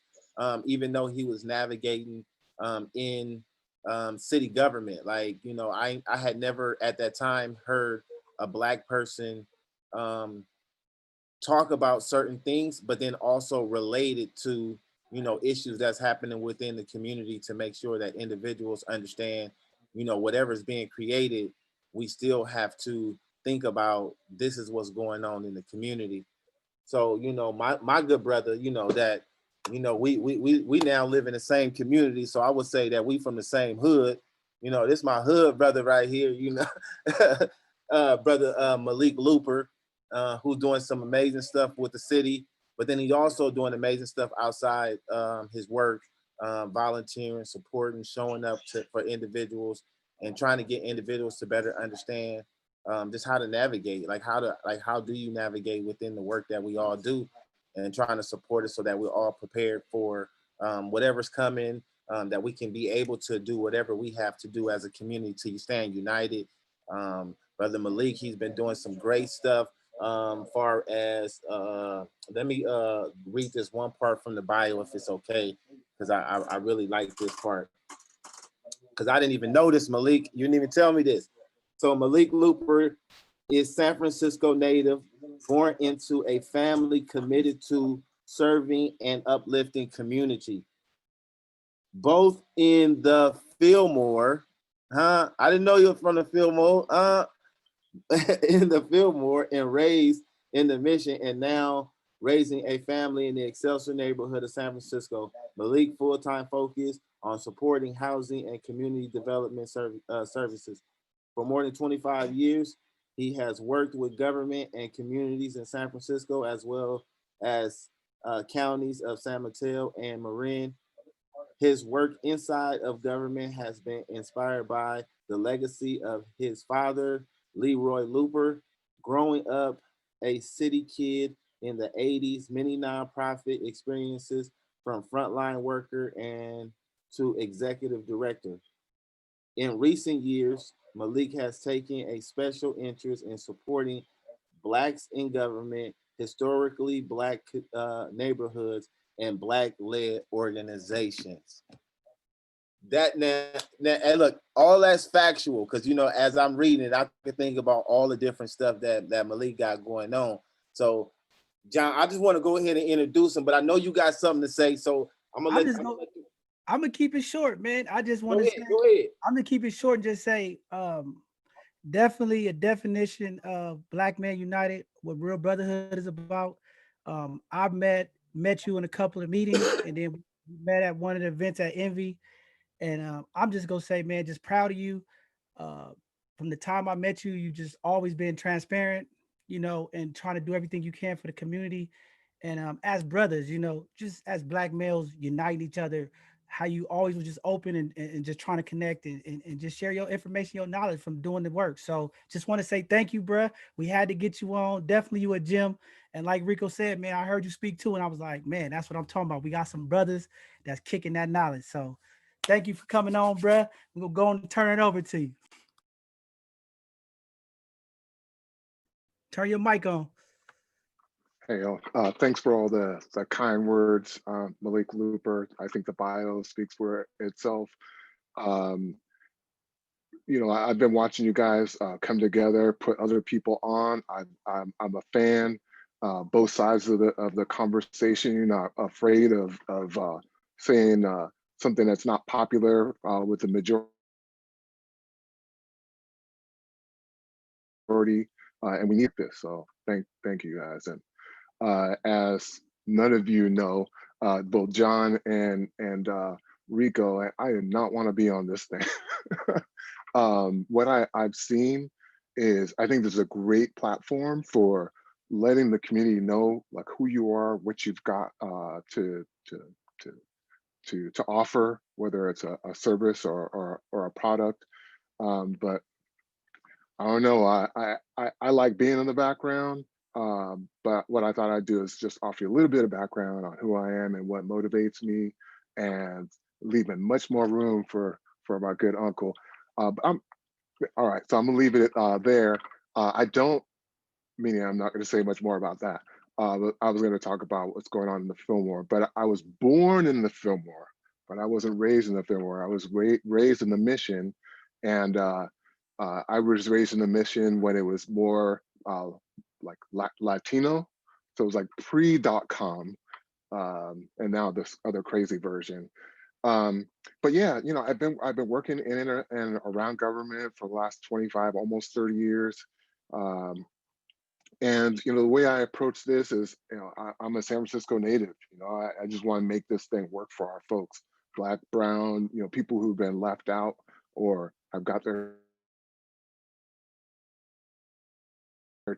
S2: Even though he was navigating in city government, like, you know, I had never at that time heard a black person um, talk about certain things, but then also related to, you know, issues that's happening within the community to make sure that individuals understand, you know, whatever's being created, we still have to think about this is what's going on in the community. So, you know, my good brother, you know, that, you know, we now live in the same community. So I would say that we from the same hood. You know, this my hood brother right here, you know, brother Malik Looper, who's doing some amazing stuff with the city, but then he's also doing amazing stuff outside his work, volunteering, supporting, showing up for individuals and trying to get individuals to better understand just how to navigate, how do you navigate within the work that we all do, and trying to support it so that we're all prepared for whatever's coming, that we can be able to do whatever we have to do as a community to stand united. Brother Malik, he's been doing some great stuff. Far as let me read this one part from the bio if it's okay, because I really like this part because I didn't even know this, Malik. You didn't even tell me this. So Malik Looper is San Francisco native, born into a family committed to serving and uplifting community. Both in the Fillmore, huh? I didn't know you were from the Fillmore, in the Fillmore, and raised in the Mission, and now raising a family in the Excelsior neighborhood of San Francisco. Malik full-time focus on supporting housing and community development services. For more than 25 years, he has worked with government and communities in San Francisco, as well as counties of San Mateo and Marin. His work inside of government has been inspired by the legacy of his father, Leroy Looper. Growing up a city kid in the 80s, many nonprofit experiences from frontline worker and to executive director. In recent years, Malik has taken a special interest in supporting Blacks in government, historically Black neighborhoods, and Black-led organizations. That now, and look, all that's factual because, you know, as I'm reading it, I can think about all the different stuff that Malik got going on. So, John, I just want to go ahead and introduce him, but I know you got something to say, so I'm gonna
S1: I'm
S2: let
S1: just
S2: you
S1: going. I'm gonna keep it short, man. I just want
S2: go
S1: to
S2: ahead.
S1: say
S2: Go ahead.
S1: I'm gonna keep it short and just say, definitely a definition of Black Man United, what real brotherhood is about. I've met you in a couple of meetings, and then we met at one of the events at Envy. And I'm just gonna say, man, just proud of you. Uh, from the time I met you, you just always been transparent, you know, and trying to do everything you can for the community. And as brothers, you know, just as Black males uniting each other, how you always was just open and just trying to connect and just share your information, your knowledge from doing the work. So just want to say thank you, bruh. We had to get you on. Definitely you a gem. And like Rico said, man, I heard you speak too. And I was like, man, that's what I'm talking about. We got some brothers that's kicking that knowledge. So thank you for coming on, bruh. We're gonna go and turn it over to you. Turn your mic on.
S6: Hey, thanks for all the kind words, Malik Looper. I think the bio speaks for itself. Um, you know, I've been watching you guys come together, put other people on. I'm a fan. Both sides of the conversation. You're not afraid of saying something that's not popular with the majority, and we need this. So thank you guys. And as none of you know, both John and Rico, I did not want to be on this thing. What I've seen is I think this is a great platform for letting the community know like who you are, what you've got to offer, whether it's a service or a product. But I don't know. I like being in the background. But what I thought I'd do is just offer you a little bit of background on who I am and what motivates me, and leaving much more room for my good uncle. But I'm all right. So I'm gonna leave it there. I don't, meaning I'm not going to say much more about that. But I was going to talk about what's going on in the Fillmore, but I was born in the Fillmore, but I wasn't raised in the Fillmore. I was raised in the Mission, and I was raised in the Mission when it was more like Latino, so it was like pre.com, and now this other crazy version. But yeah, you know, I've been working in and around government for the last 25, almost 30 years. Um, and you know, the way I approach this is, you know, I'm a San Francisco native. You know, I just want to make this thing work for our folks, Black, brown, you know, people who've been left out or have got their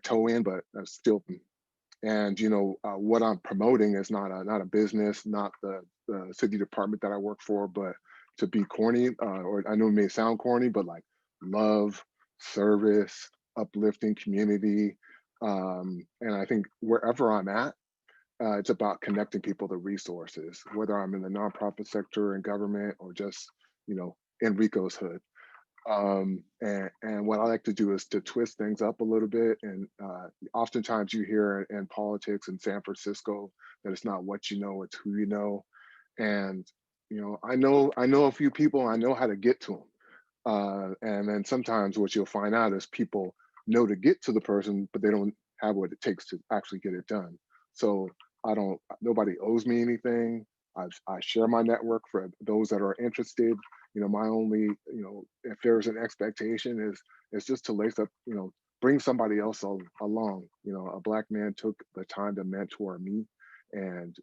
S6: toe in, but still. And you know, what I'm promoting is not a business, not the city department that I work for, but to be corny, or I know it may sound corny, but like love, service, uplifting community. And I think wherever I'm at, it's about connecting people to resources, whether I'm in the nonprofit sector and government or just, you know, in Rico's hood. And what I like to do is to twist things up a little bit. And oftentimes you hear in politics in San Francisco that it's not what you know, it's who you know. And you know, I know a few people. I know how to get to them. And then sometimes what you'll find out is people know to get to the person, but they don't have what it takes to actually get it done. So I don't. Nobody owes me anything. I share my network for those that are interested. You know, my only, you know, if there's an expectation is just to lace up, you know, bring somebody else along. You know, a Black man took the time to mentor me, and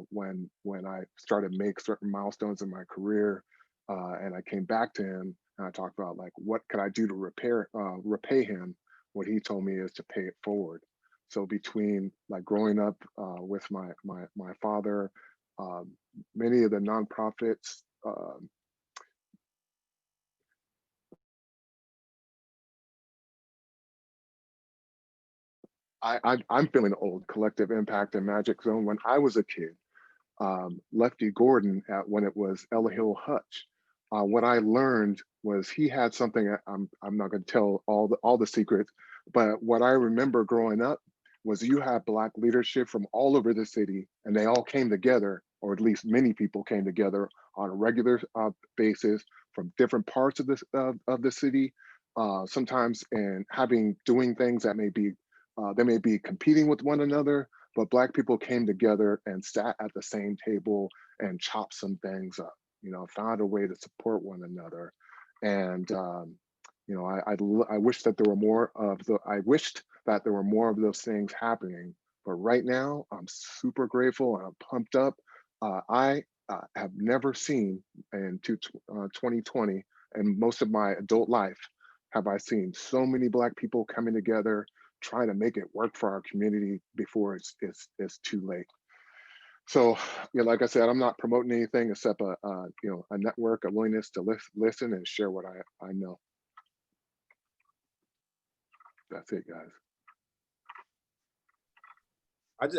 S6: when I started to make certain milestones in my career, and I came back to him and I talked about like what could I do to repay him. What he told me is to pay it forward. So between like growing up with my father, um, many of the nonprofits. I'm feeling old. Collective Impact and Magic Zone. When I was a kid, Lefty Gordon at when it was Ella Hill Hutch. What I learned was he had something. I'm not going to tell all the secrets, but what I remember growing up was you had Black leadership from all over the city, and they all came together, or at least many people came together on a regular basis from different parts of the city. Sometimes and having doing things that may be they may be competing with one another, but Black people came together and sat at the same table and chopped some things up, you know, found a way to support one another. And you know, I wish that there were more of I wished that there were more of those things happening. But right now I'm super grateful and I'm pumped up. I have never seen in 2020 and most of my adult life have I seen so many Black people coming together trying to make it work for our community before it's too late. So, you know, like I said, I'm not promoting anything except you know, a network, a willingness to listen and share what I know. That's it, guys.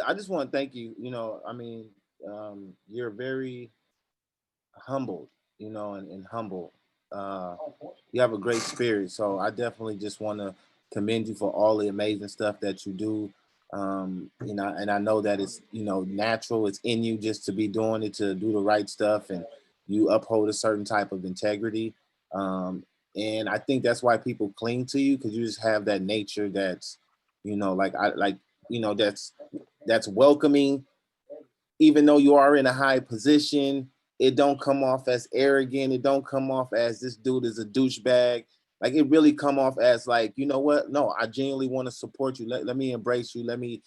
S2: I just want to thank you. You know, I mean, you're very humbled, you know, and humble. You have a great spirit, so I definitely just want to commend you for all the amazing stuff that you do. You know, and I know that it's, you know, natural. It's in you just to be doing it, to do the right stuff, and you uphold a certain type of integrity. Um, And I think that's why people cling to you, because you just have that nature that's, that's welcoming. Even though you are in a high position, it don't come off as arrogant. It don't come off as this dude is a douchebag. Like, it really come off as like, you know what? No, I genuinely want to support you. Let me embrace you. Let me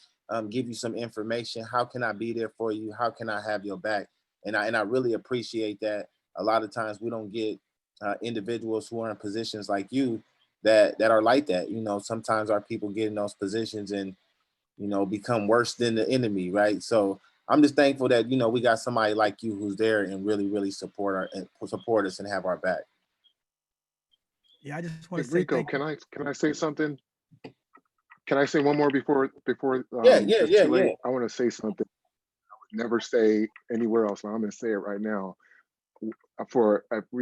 S2: give you some information. How can I be there for you? How can I have your back? And I really appreciate that. A lot of times we don't get individuals who are in positions like you that are like that. Sometimes our people get in those positions and become worse than the enemy, right? So I'm just thankful that we got somebody like you who's there and really, really support us and have our back.
S1: Yeah, I just
S6: Hey,
S1: want to say
S6: Rico,
S1: thank you.
S6: can I say something? Can I say one more before
S2: Yeah,
S6: it's
S2: yeah,
S6: too late?
S2: yeah.
S6: I want to say something I would never say anywhere else, and I'm going to say it right now. We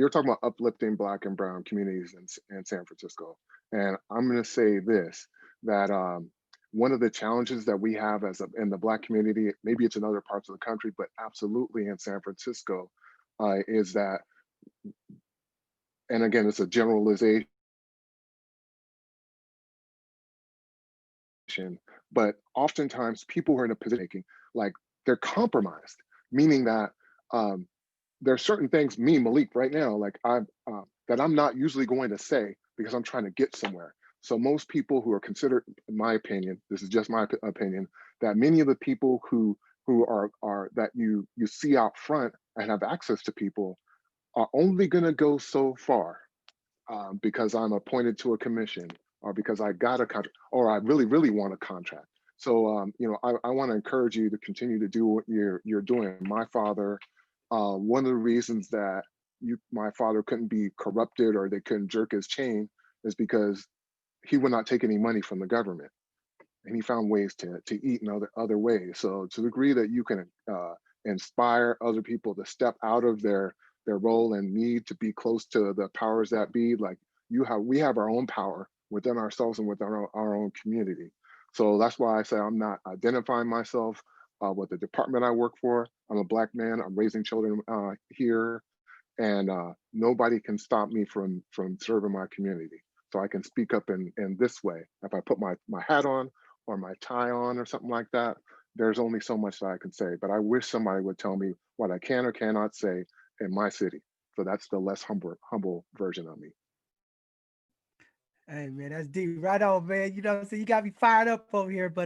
S6: were talking about uplifting Black and Brown communities in San Francisco, and I'm going to say this, that one of the challenges that we have in the Black community, maybe it's in other parts of the country, but absolutely in San Francisco, is that, and again, it's a generalization, but oftentimes people who are in a position making, like, they're compromised, meaning that there are certain things, me, Malik, right now, like that I'm not usually going to say because I'm trying to get somewhere. So most people who are considered, in my opinion, this is just my opinion, that many of the people who are that you see out front and have access to people are only going to go so far, because I'm appointed to a commission, or because I got a contract, or I really, really want a contract. So, I want to encourage you to continue to do what you're doing. My father, one of the reasons that my father couldn't be corrupted or they couldn't jerk his chain is because he would not take any money from the government, and he found ways to eat in other ways. So to the degree that you can inspire other people to step out of their role and need to be close to the powers that be, like we have our own power within ourselves and within our own community. So that's why I say I'm not identifying myself with the department I work for. I'm a Black man. I'm raising children here, and nobody can stop me from serving my community. So I can speak up in this way. If I put my hat on or my tie on or something like that, there's only so much that I can say. But I wish somebody would tell me what I can or cannot say in my city. So that's the less humble version of me.
S1: Hey man, that's deep. Right on, man. You know what I'm saying? You got me fired up over here. But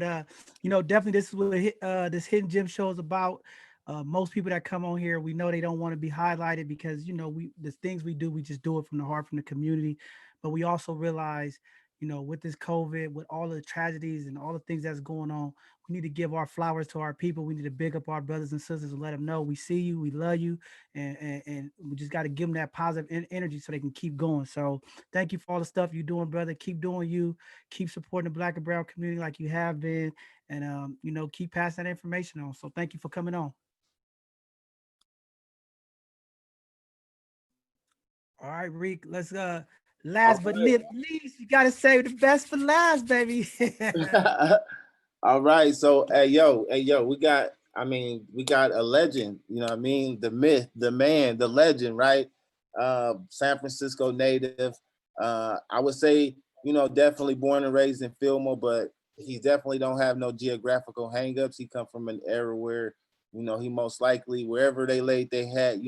S1: definitely this is what this hidden gem show is about. Most people that come on here, we know they don't want to be highlighted because we the things we do, we just do it from the heart, from the community. But we also realize, with this COVID, with all the tragedies and all the things that's going on, we need to give our flowers to our people. We need to big up our brothers and sisters and let them know we see you, we love you, and we just got to give them that positive energy so they can keep going. So thank you for all the stuff you're doing, brother. Keep doing you. Keep supporting the Black and Brown community like you have been, and keep passing that information on. So thank you for coming on. All right, Reek. Let's
S2: All
S1: last but not least, you gotta save the best for last, baby.
S2: right. All right. So hey yo, we got a legend, the myth, the man, the legend, right? San Francisco native. I would say, definitely born and raised in Fillmore, but he definitely don't have no geographical hangups. He come from an era where, he most likely wherever they laid their hat,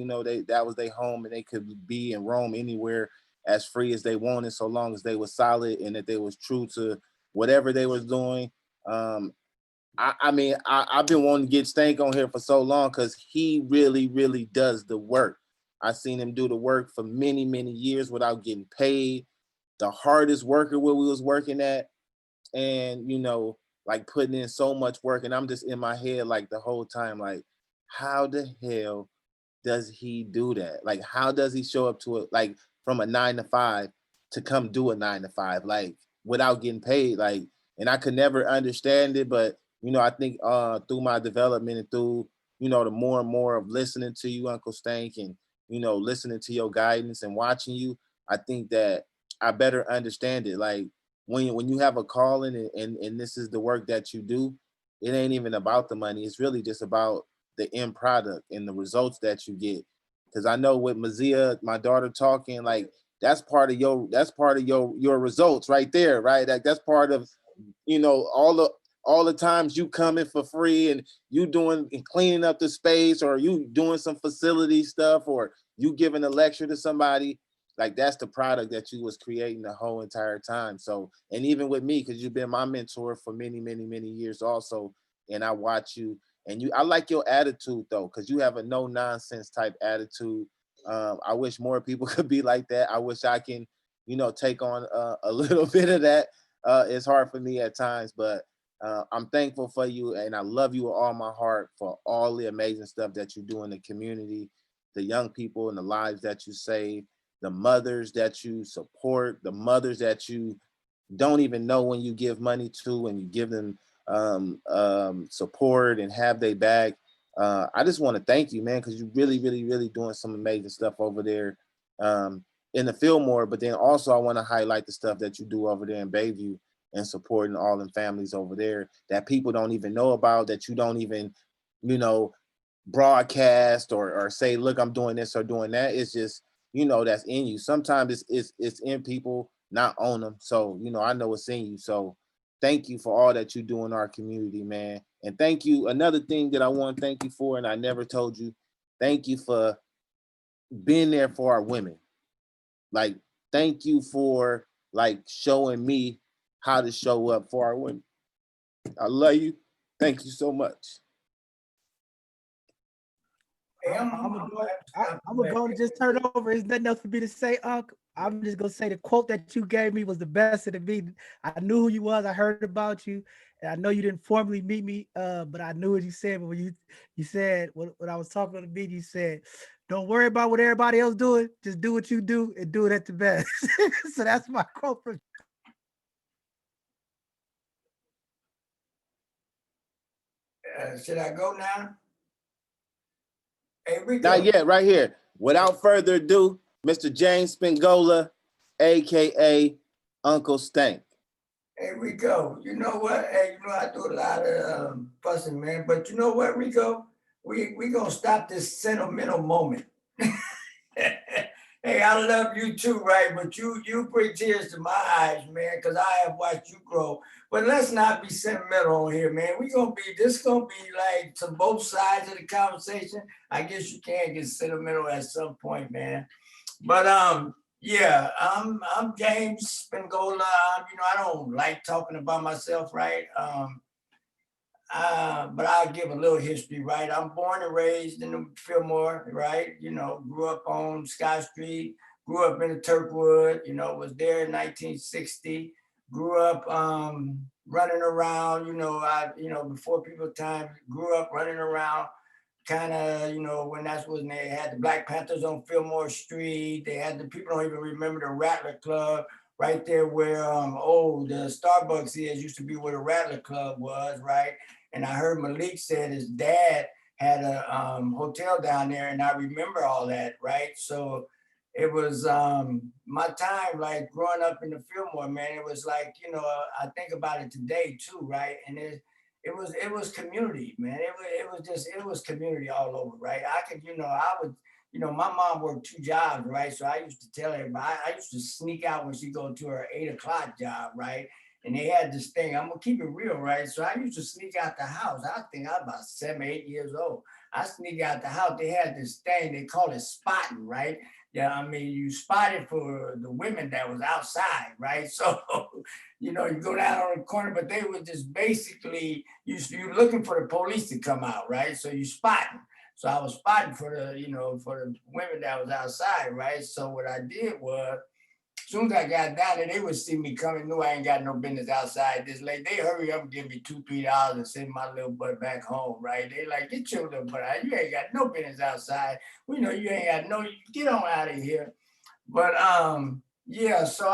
S2: that was their home, and they could be and roam anywhere as free as they wanted, so long as they were solid and that they was true to whatever they was doing. I've been wanting to get Stank on here for so long because he really, really does the work. I've seen him do the work for many, many years without getting paid. The hardest worker where we was working at, and like putting in so much work. And I'm just in my head like the whole time, like, how the hell does he do that? Like, how does he show up to it, like from a 9 to 5 to come do a 9 to 5, like without getting paid? Like, and I could never understand it, but I think through my development and through, the more and more of listening to you, Uncle Stank, and listening to your guidance and watching you, I think that I better understand it. Like when you have a calling and this is the work that you do, it ain't even about the money. It's really just about the end product and the results that you get. Because I know with Maziah, my daughter, talking, like that's part of your results right there, right? That's part of, you know, all the times you come in for free and you doing and cleaning up the space, or you doing some facility stuff, or you giving a lecture to somebody. Like, that's the product that you was creating the whole entire time. So, and even with me, because you've been my mentor for many, many, many years also, and I watch you, and I like your attitude though, because you have a no nonsense type attitude. I wish more people could be like that. I wish I can, you know, take on a little bit of that. It's hard for me at times, but I'm thankful for you, and I love you with all my heart for all the amazing stuff that you do in the community, the young people and the lives that you save, the mothers that you support, the mothers that you don't even know when you give money to, and you give them support and have their back. I just want to thank you, man, because you really, really, really doing some amazing stuff over there in the Fillmore. But then also, I want to highlight the stuff that you do over there in Bayview and supporting all the families over there that people don't even know about, that you don't even, you know, broadcast or say, look, I'm doing this or doing that. It's just, you know, that's in you. Sometimes it's in people, not on them. So, you know, I know it's in you. So thank you for all that you do in our community, man. And thank you. Another thing that I want to thank you for, and I never told you, thank you for being there for our women. Like, thank you for like showing me how to show up for our women. I love you. Thank you so much.
S4: Hey,
S1: I'm gonna go and just turn over. There's nothing else for me to say, Unc. I'm just gonna say the quote that you gave me was the best of the meeting. I knew who you was. I heard about you, and I know you didn't formally meet me, but I knew what you said. But when you said when I was talking on the meeting, you said, "Don't worry about what everybody else doing. Just do what you do and do it at the best." So that's my quote from.
S4: should I go now? Hey, Rico.
S2: Not yet, right here. Without further ado, Mr. James Spingola, aka Uncle Stank.
S4: Hey, Rico, you know what? Hey, you know, I do a lot of fussing, man. But you know what, Rico? We gonna stop this sentimental moment. Hey, I love you too, right? But you bring tears to my eyes, man, because I have watched you grow. But let's not be sentimental on here, man. This gonna be like some both sides of the conversation. I guess you can get sentimental at some point, man. But yeah, I'm James Spingola. You know, I don't like talking about myself, right? But I'll give a little history, right? I'm born and raised in the Fillmore, right? You know, grew up on Scott Street, grew up in the Turkwood, you know, was there in 1960, grew up running around, before people time, grew up running around kind of, you know, when that's when they had the Black Panthers on Fillmore Street. They had the people don't even remember the Rattler Club right there where the Starbucks used to be where the Rattler Club was, right? And I heard Malik said his dad had a hotel down there, and I remember all that, right? So it was my time, like growing up in the Fillmore, man. It was like, you know, I think about it today too, right? And it was community, man. It was community all over, right? My mom worked two jobs, right? So I used to tell everybody, I used to sneak out when she go to her 8 o'clock job, right? And they had this thing, I'm gonna keep it real, right? So I used to sneak out the house. I think I was about 7, 8 years old. I sneak out the house. They had this thing, they call it spotting, right? Yeah, I mean, you spotted for the women that was outside, right? So, you know, you go down on the corner, but they were just basically, you're looking for the police to come out, right? So you spotting. So I was spotting for the women that was outside, right? So what I did was, as soon as I got down there, they would see me coming, knew I ain't got no business outside this late. They hurry up and give me $2, $3 and send my little butt back home, right? They like, get your little butt out. You ain't got no business outside. We know you ain't got no, get on out of here. But yeah, so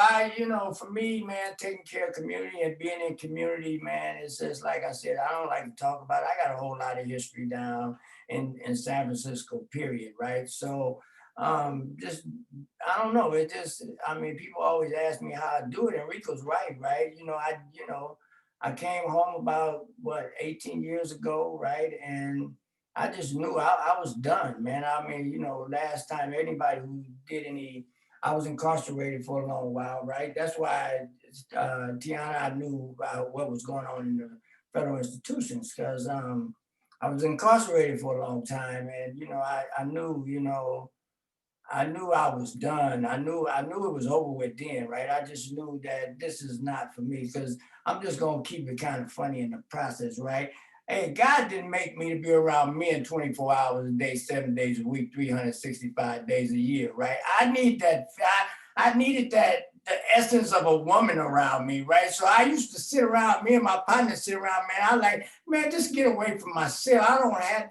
S4: for me, man, taking care of community and being in community, man, it's just like I said, I don't like to talk about it. I got a whole lot of history down in San Francisco, period, right? So just I don't know. People always ask me how I do it, and Rico's right? I came home about 18 years ago, right? And I just knew I was done, man. Last time anybody who did any I was incarcerated for a long while, right? That's why, Tiana, I knew about what was going on in the federal institutions because I was incarcerated for a long time, and I knew, I knew I was done. I knew it was over with then, right? I just knew that this is not for me because I'm just gonna keep it kind of funny in the process, right? Hey, God didn't make me to be around men 24 hours a day, 7 days a week, 365 days a year, right? I need that. I needed that the essence of a woman around me, right? So I used to sit around, me and my partner sit around, man. I like, man, just get away from myself. I don't have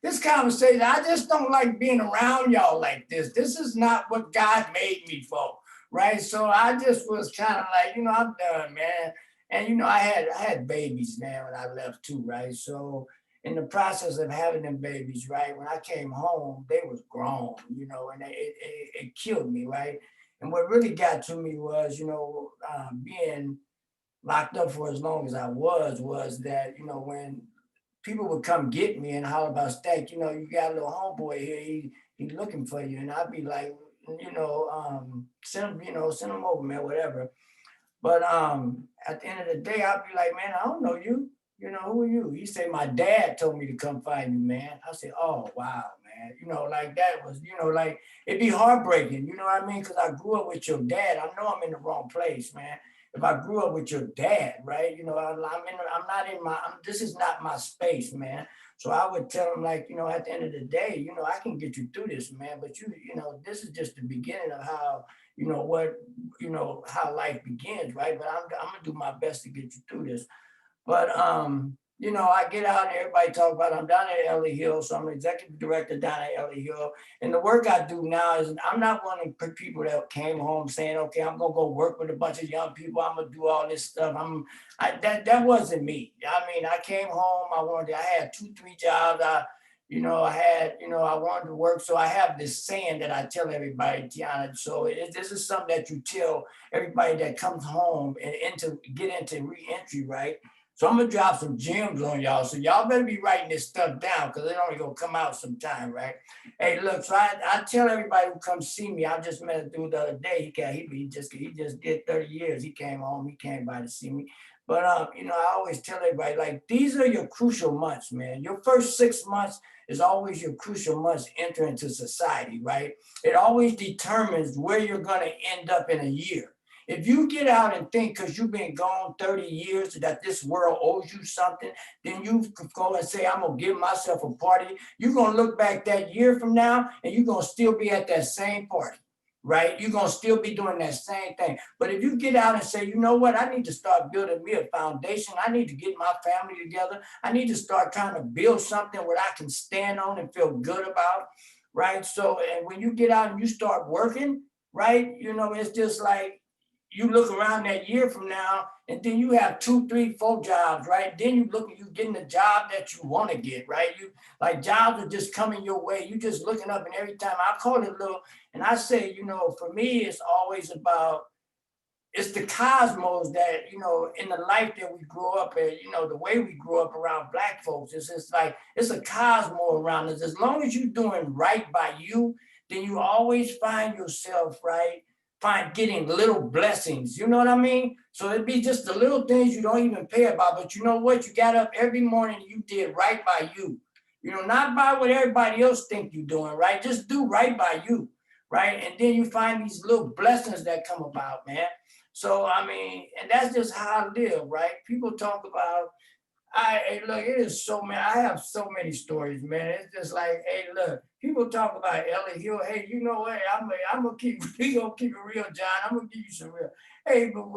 S4: this conversation. I just don't like being around y'all like this. This is not what God made me for, right? So I just was kind of like, I'm done, man. And I had babies, man, when I left too, right? So in the process of having them babies, right, when I came home, they was grown, and it killed me, right? And what really got to me was, being locked up for as long as I was that, when people would come get me and holler about Stank, you got a little homeboy here, he looking for you. And I'd be like, send him over, man, whatever. But at the end of the day, I'd be like, man, I don't know you. Who are you? He said, my dad told me to come find you, man. I said, oh, wow, man. Like that was, like, it'd be heartbreaking, you know what I mean? Because I grew up with your dad. I know I'm in the wrong place, man. If I grew up with your dad, right? This is not my space, man. So I would tell him, like, at the end of the day, I can get you through this, man. But this is just the beginning of how, how life begins, right? But I'm gonna do my best to get you through this. But I get out and everybody talk about it. I'm down at Ellie Hill, so I'm executive director down at Ellie Hill. And the work I do now is I'm not one of the people that came home saying, okay, I'm gonna go work with a bunch of young people. I'm gonna do all this stuff. That wasn't me. I mean, I came home. I had 2-3 jobs. I wanted to work. So I have this saying that I tell everybody, Tiana. So this is something that you tell everybody that comes home and get into re-entry, right? So I'm gonna drop some gems on y'all. So y'all better be writing this stuff down because it's only gonna come out sometime, right? Hey, look, so I tell everybody who comes see me. I just met a dude the other day. He just did 30 years. He came home, he came by to see me. But I always tell everybody, like, these are your crucial months, man. Your first 6 months is always your crucial months enter into society, right? It always determines where you're gonna end up in a year. If you get out and think because you've been gone 30 years that this world owes you something, then you go and say, I'm going to give myself a party. You're going to look back that year from now and you're going to still be at that same party, right? You're going to still be doing that same thing. But if you get out and say, you know what, I need to start building me a foundation. I need to get my family together. I need to start trying to build something where I can stand on and feel good about, right? So, and when you get out and you start working, right, it's just like, you look around that year from now, and then you have 2, 3, 4 jobs, right? Then you getting the job that you want to get, right? You like jobs are just coming your way. You just looking up, and every time I call it little, and I say, for me, it's always about it's the cosmos that in the life that we grow up in, the way we grew up around Black folks. It's just like it's a cosmos around us. As long as you're doing right by you, then you always find yourself right. Getting little blessings, you know what I mean? So it'd be just the little things you don't even pay about, but you know what? You got up every morning and you did right by you, not by what everybody else think you're doing, right? Just do right by you, right? And then you find these little blessings that come about, man. So, I mean, and that's just how I live, right? People talk about, hey, look, it is so many. I have so many stories, man. It's just like, hey, look, people talk about Ellie Hill. Hey, you know what? I'm gonna keep it real, John. I'm gonna give you some real. Hey, but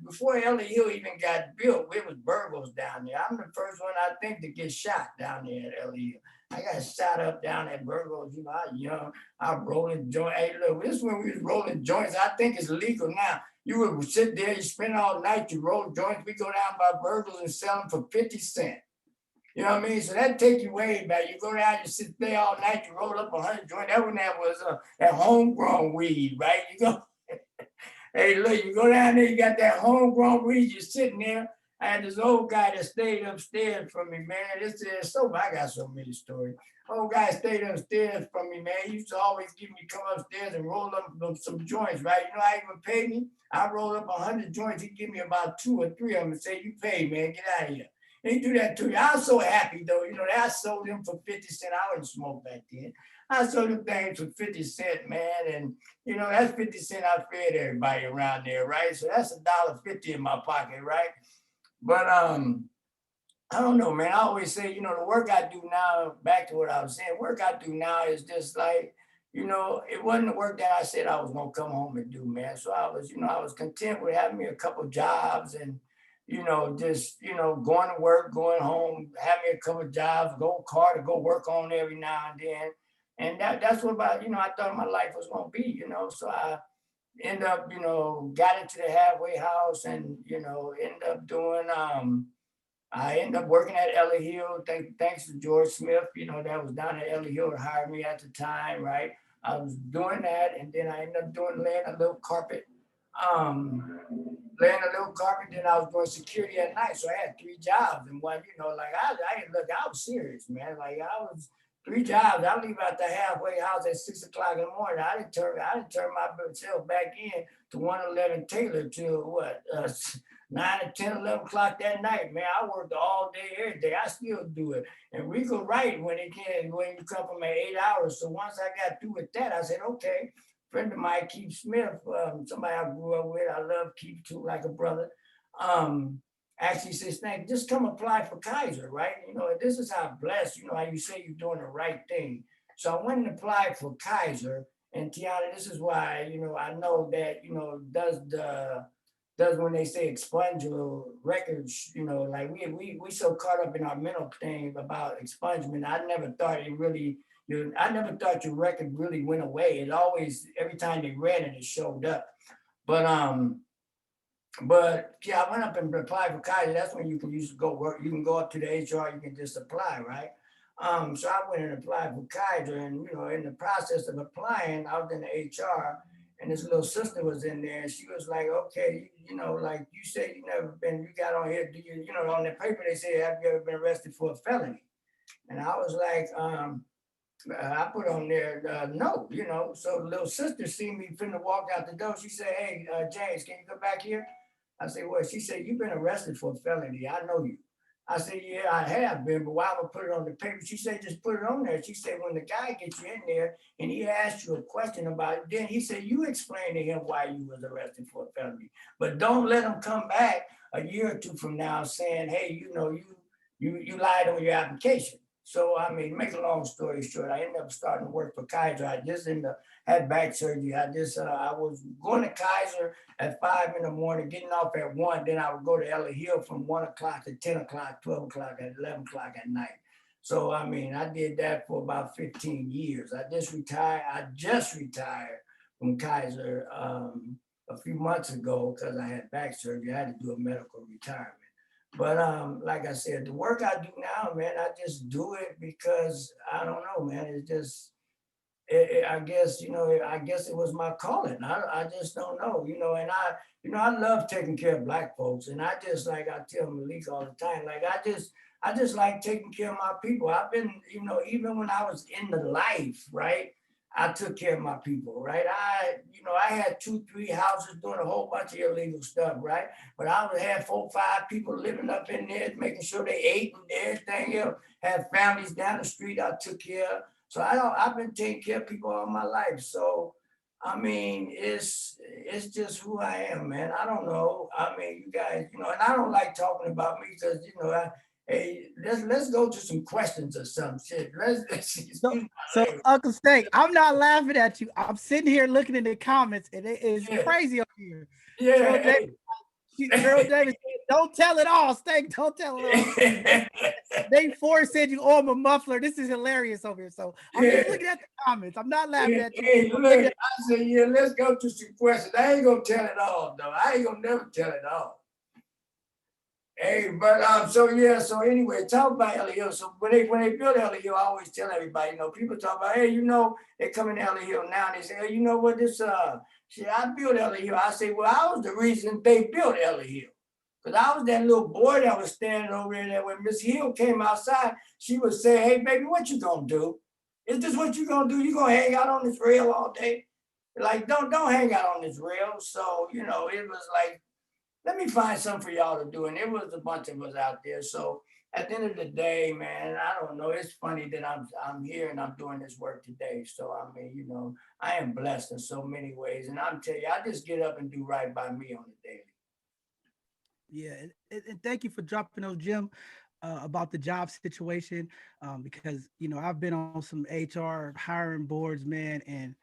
S4: before Ellie Hill even got built, it was burglars down there. I'm the first one I think to get shot down there at Ellie Hill. I got shot up down at burglars. I'm rolling joints. Hey, look, this is when we was rolling joints. I think it's legal now. You would sit there, you spend all night, you roll joints. We go down by burglars and sell them for 50 cents. You know what I mean? So that take you way back. You go down, you sit there all night, you roll up 100 joints. That when that was that homegrown weed, right? You go, hey, look, you go down there, you got that homegrown weed, you're sitting there. I had this old guy that stayed upstairs from me, man. I got so many stories. Old guy stayed upstairs from me, man. He used to always give me come upstairs and roll up some joints, right? You know how he would pay me? I rolled up 100 joints. He'd give me about 2 or 3 of them and say, "You pay, man. Get out of here." And he do that to me. I was so happy though. You know, I sold them for 50 cents. I wouldn't smoke back then. I sold them things for 50 cents, man. And you know, that's 50 cents I fed everybody around there, right? So that's $1.50 in my pocket, right? But I don't know, man. I always say, you know, the work I do now, back to what I was saying, work I do now is just like, you know, it wasn't the work that I said I was gonna come home and do, man. So I was, you know, I was content with having me a couple jobs and, you know, just, you know, going to work, going home, having a couple jobs, go car to go work on every now and then. And that's what about, you know, I thought my life was gonna be, you know. So I end up, you know, got into the halfway house and, you know, end up doing I ended up working at Ellie Hill. Thanks to George Smith, you know, that was down at Ellie Hill to hire me at the time, right? I was doing that, and then I ended up doing laying a little carpet. Um, Laying a little carpet. Then I was doing security at night, so I had 3 jobs. And one, you know, like I was serious, man. Like I was 3 jobs. I leave out the halfway house at 6 o'clock in the morning. I didn't turn myself back in to 111 Taylor till what 9 or 10, 11 o'clock that night, man. I worked all day, every day. I still do it. And we could write when you come from 8 hours. So once I got through with that, I said, okay. Friend of mine, Keith Smith, somebody I grew up with. I love Keith too, like a brother. Actually says, "Thank, just come apply for Kaiser, right? You know, this is how blessed, you know, how you say you're doing the right thing." So I went and applied for Kaiser. And Tiana, this is why, you know, I know that, you know, does when they say expungable records, you know, like we so caught up in our mental thing about expungement. I never thought it really, I never thought your record really went away. It always, every time they read it, it showed up. But yeah, I went up and applied for Kaiser. That's when you can use to go work. You can go up to the HR, you can just apply, right? So I went and applied for Kaiser, and you know, in the process of applying, I was in the HR, and this little sister was in there, and she was like, "Okay, you know, like you said, you never been, you got on here, do you know, on the paper they said, have you ever been arrested for a felony?" And I was like, I put on there, no, you know. So the little sister seen me finna walk out the door. She said, "Hey, James, can you go back here?" I said, "Well," she said, "You've been arrested for a felony. I know you." I said, "Yeah, I have been, but why would I put it on the paper?" She said, "Just put it on there." She said, "When the guy gets you in there and he asks you a question about it, then he said, you explain to him why you was arrested for a felony. But don't let him come back a year or 2 from now saying, hey, you know, you lied on your application." So, I mean, make a long story short, I ended up starting to work for Kaiser. I just had back surgery. I was going to Kaiser at 5 in the morning, getting off at 1. Then I would go to Ellie Hill from 1 o'clock to 10 o'clock, 12 o'clock, at 11 o'clock at night. So, I mean, I did that for about 15 years. I just retired from Kaiser a few months ago because I had back surgery. I had to do a medical retirement. But like I said, the work I do now, man, I just do it because I don't know, man. It's just, I guess, you know, I guess it was my calling. I just don't know, you know. And I love taking care of Black folks, and I just, like I tell Malik all the time, like I just like taking care of my people. I've been, you know, even when I was in the life, right, I took care of my people, right? I had 2, 3 houses doing a whole bunch of illegal stuff, right? But I would have 4, 5 people living up in there, making sure they ate and everything else. Had families down the street I took care of. So I've been taking care of people all my life. So I mean, it's just who I am, man. I don't know. I mean, you guys, you know, and I don't like talking about me because, you know, hey, let's go to some questions or some shit.
S1: So Uncle Steak, I'm not laughing at you. I'm sitting here looking in the comments, and it is crazy up here.
S4: Yeah.
S1: Girl David said, "Don't tell it all, Steak. Don't tell it all." They said you owe him a muffler. This is hilarious over here. So I'm just looking at the comments. I'm not laughing at you.
S4: Hey, look, I said, yeah, let's go to some questions. I ain't gonna tell it all, though. I ain't gonna never tell it all. Hey, but so anyway, talk about Ellie Hill. So when they built Ellie Hill, I always tell everybody, you know, people talk about, hey, you know, they come in Ellie Hill now, and they say, hey, you know what, this shit, I built Ellie Hill. I say, well, I was the reason they built Ellie Hill. Because I was that little boy that was standing over there that when Miss Hill came outside, she would say, hey, baby, what you gonna do? Is this what you gonna do? You gonna hang out on this rail all day? Like, don't hang out on this rail. So, you know, it was like, let me find something for y'all to do. And there was a bunch of us out there. So at the end of the day, man, I don't know. It's funny that I'm here and I'm doing this work today. So I mean, you know, I am blessed in so many ways. And I'm telling you, I just get up and do right by me on the daily.
S1: Yeah, and thank you for dropping those, Jim, about the job situation, because you know I've been on some HR hiring boards, man, and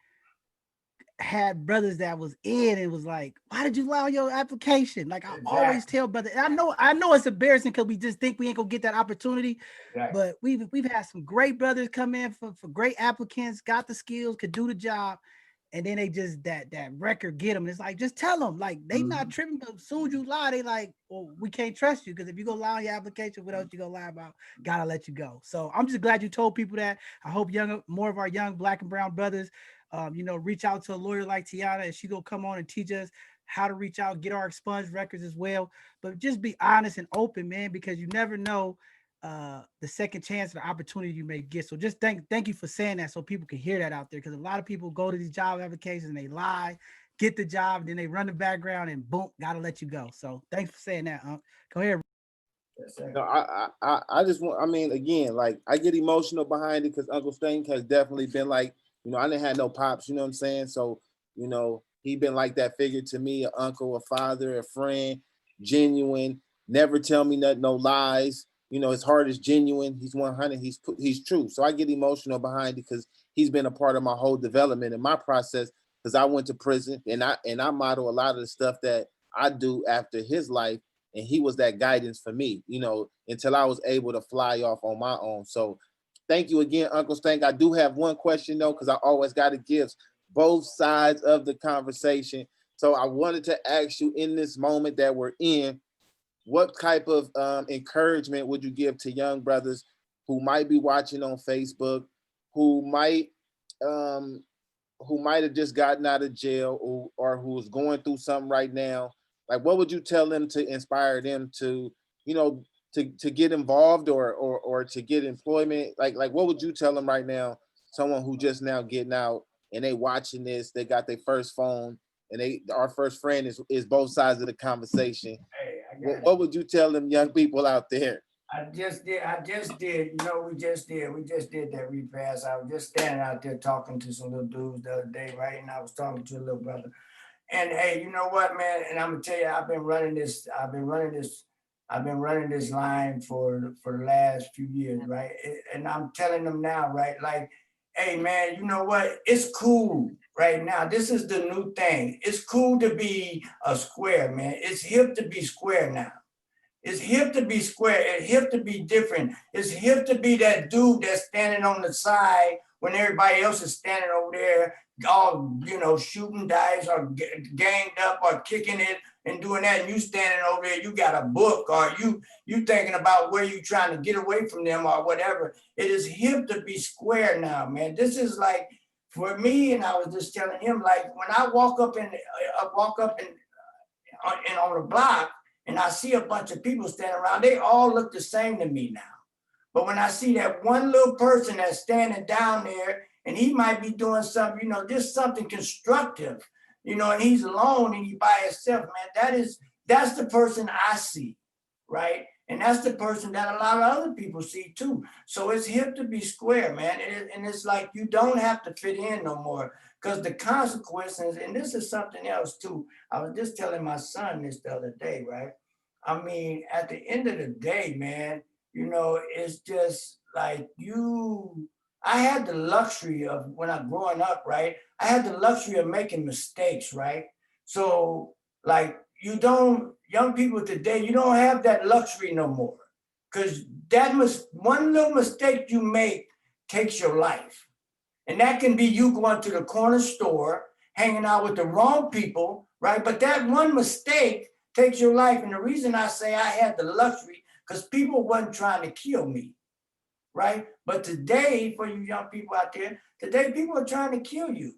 S1: had brothers that was in and was like, why did you allow your application? Like I always tell brother, I know it's embarrassing because we just think we ain't gonna get that opportunity.
S4: Right.
S1: But we've had some great brothers come in for great applicants, got the skills, could do the job, and then they just that record get them. It's like just tell them, like they not tripping, but as soon as you lie, they like, well, we can't trust you because if you go lie on your application, what else you gonna lie about? Gotta let you go. So I'm just glad you told people that. I hope more of our young Black and brown brothers, you know, reach out to a lawyer like Tiana, and she gonna come on and teach us how to reach out, get our expunged records as well. But just be honest and open, man, because you never know the second chance or the opportunity you may get. So just thank you for saying that so people can hear that out there, because a lot of people go to these job applications and they lie, get the job, and then they run the background and boom, gotta let you go. So thanks for saying that. Go ahead.
S4: Yes, sir.
S2: No, I just want, I mean, again, like I get emotional behind it because Uncle Stank has definitely been like, you know, I didn't have no pops, you know what I'm saying? So, you know, he been like that figure to me, an uncle, a father, a friend, genuine, never tell me nothing, no lies. You know, his heart is genuine. He's 100. He's true. So I get emotional behind it because he's been a part of my whole development and my process. Because I went to prison and I model a lot of the stuff that I do after his life, and he was that guidance for me, you know, until I was able to fly off on my own. So thank you again, Uncle Stank. I do have one question though, because I always got to give both sides of the conversation. So I wanted to ask you in this moment that we're in, what type of encouragement would you give to young brothers who might be watching on Facebook, who might um, have just gotten out of jail, or who's going through something right now? Like, what would you tell them to inspire them to, you know, to get involved or to get employment? Like what would you tell them right now? Someone who just now getting out and they watching this, they got their first phone, and our first friend is both sides of the conversation.
S4: Hey,
S2: What would you tell them young people out there?
S4: I just did. You know, we just did that repass. I was just standing out there talking to some little dudes the other day, right? And I was talking to a little brother. And hey, you know what, man? And I'm gonna tell you, I've been running this line for the last few years, right? And I'm telling them now, right? Like, hey, man, you know what? It's cool right now. This is the new thing. It's cool to be a square, man. It's hip to be square now. It's hip to be square. It's hip to be different. It's hip to be that dude that's standing on the side when everybody else is standing over there, all, you know, shooting dice or ganged up or kicking it and doing that. And you standing over there, you got a book, or you thinking about where you trying to get away from them or whatever. It is hip to be square now, man. This is like, for me, and I was just telling him, like when I walk up and on the block, and I see a bunch of people standing around, they all look the same to me now. But when I see that one little person that's standing down there, and he might be doing something, you know, just something constructive, you know, and he's alone and he by himself, man, that's the person I see, right? And that's the person that a lot of other people see too. So it's hip to be square, man. And it's like you don't have to fit in no more, because the consequences, and this is something else too. I was just telling my son this the other day, right? I mean, at the end of the day, man, you know, it's just like I had the luxury of, when I growing up, right? I had the luxury of making mistakes, right? So like young people today, you don't have that luxury no more. Because one little mistake you make takes your life. And that can be you going to the corner store, hanging out with the wrong people, right? But that one mistake takes your life. And the reason I say I had the luxury, because people wasn't trying to kill me, right? But today, for you young people out there, today people are trying to kill you,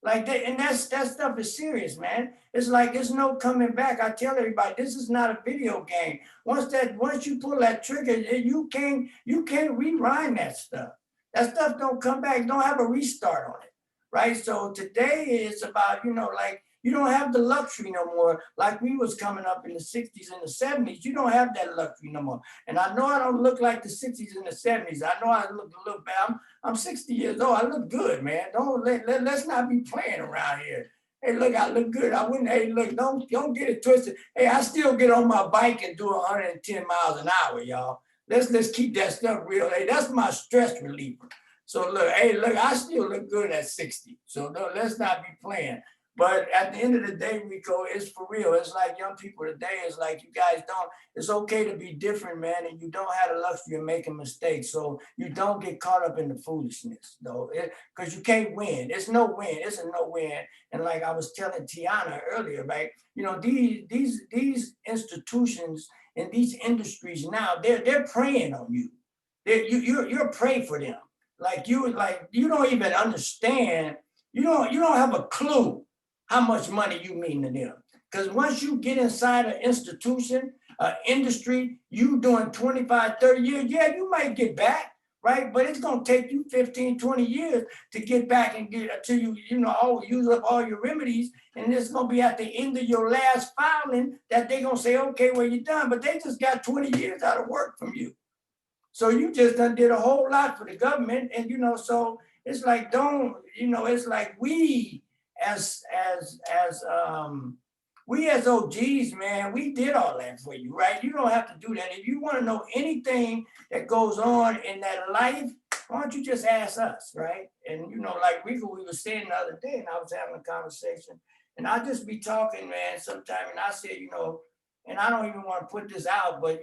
S4: Like that, and that stuff is serious, man. It's like there's no coming back. I tell everybody, this is not a video game. Once you pull that trigger, you can't rewind that stuff. That stuff don't come back, don't have a restart on it. Right. So today is about, like you don't have the luxury no more. Like we was coming up in the 60s and the 70s. You don't have that luxury no more. And I know I don't look like the 60s and the 70s. I know I look a little bad. I'm 60 years old. I look good, man. Let's not be playing around here. Hey, look, I look good. I wouldn't, hey, look, don't get it twisted. Hey, I still get on my bike and do 110 miles an hour, y'all. Let's keep that stuff real. Hey, that's my stress reliever. So look, hey, look, I still look good at 60. So no, let's not be playing. But at the end of the day, Rico, it's for real. It's like young people today, it's like you guys don't, it's okay to be different, man, and you don't have the luxury of making mistakes. So you don't get caught up in the foolishness, though, because you can't win. It's no win. It's a no win. And like I was telling Tiana earlier, right? These institutions and these industries now, they're preying on you. You're prey for them. Like you don't even understand. You don't have a clue how much money you mean to them. Because once you get inside an institution, industry, you doing 25, 30 years, yeah, you might get back, right? But it's going to take you 15, 20 years to get back and get until you use up all your remedies. And it's going to be at the end of your last filing that they're going to say, okay, well, you're done. But they just got 20 years out of work from you. So you just done did a whole lot for the government. And, so it's like, it's like we as OGs, man, we did all that for you, right? You don't have to do that. If you want to know anything that goes on in that life, why don't you just ask us, right? And, like we were saying the other day, and I was having a conversation, and I just be talking, man, sometime, and I said, and I don't even want to put this out, but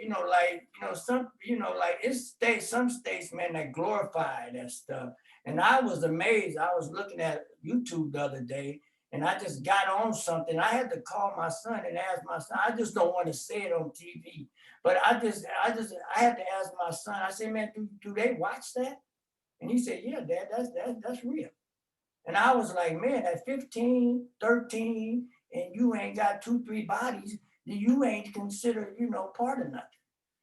S4: some states, man, that glorify that stuff. And I was amazed. I was looking at YouTube the other day, and I just got on something. I had to call my son and ask my son. I just don't want to say it on TV, but I had to ask my son. I said, man, do they watch that? And he said, yeah, Dad, that's real. And I was like, man, at 15, 13, and you ain't got 2, 3 bodies, you ain't considered, part of nothing.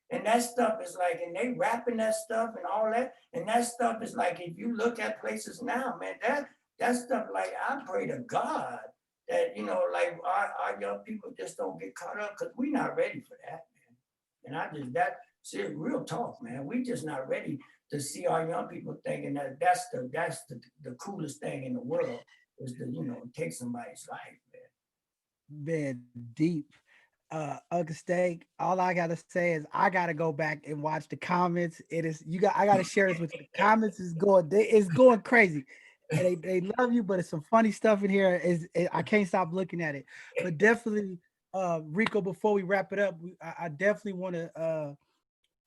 S4: And that stuff is like, and they rapping that stuff and all that. And that stuff is like, if you look at places now, man, that stuff, like, I pray to God that, like our young people just don't get caught up, because we're not ready for that, man. And see, real talk, man. We just not ready to see our young people thinking that that's the coolest thing in the world is to, take somebody's life,
S1: Man, deep. Uncle Steak, all I gotta say is I gotta go back and watch the comments. I gotta share this with you. The comments is going crazy. And they love you, but it's some funny stuff in here. I can't stop looking at it. But definitely, Rico, before we wrap it up, I definitely want to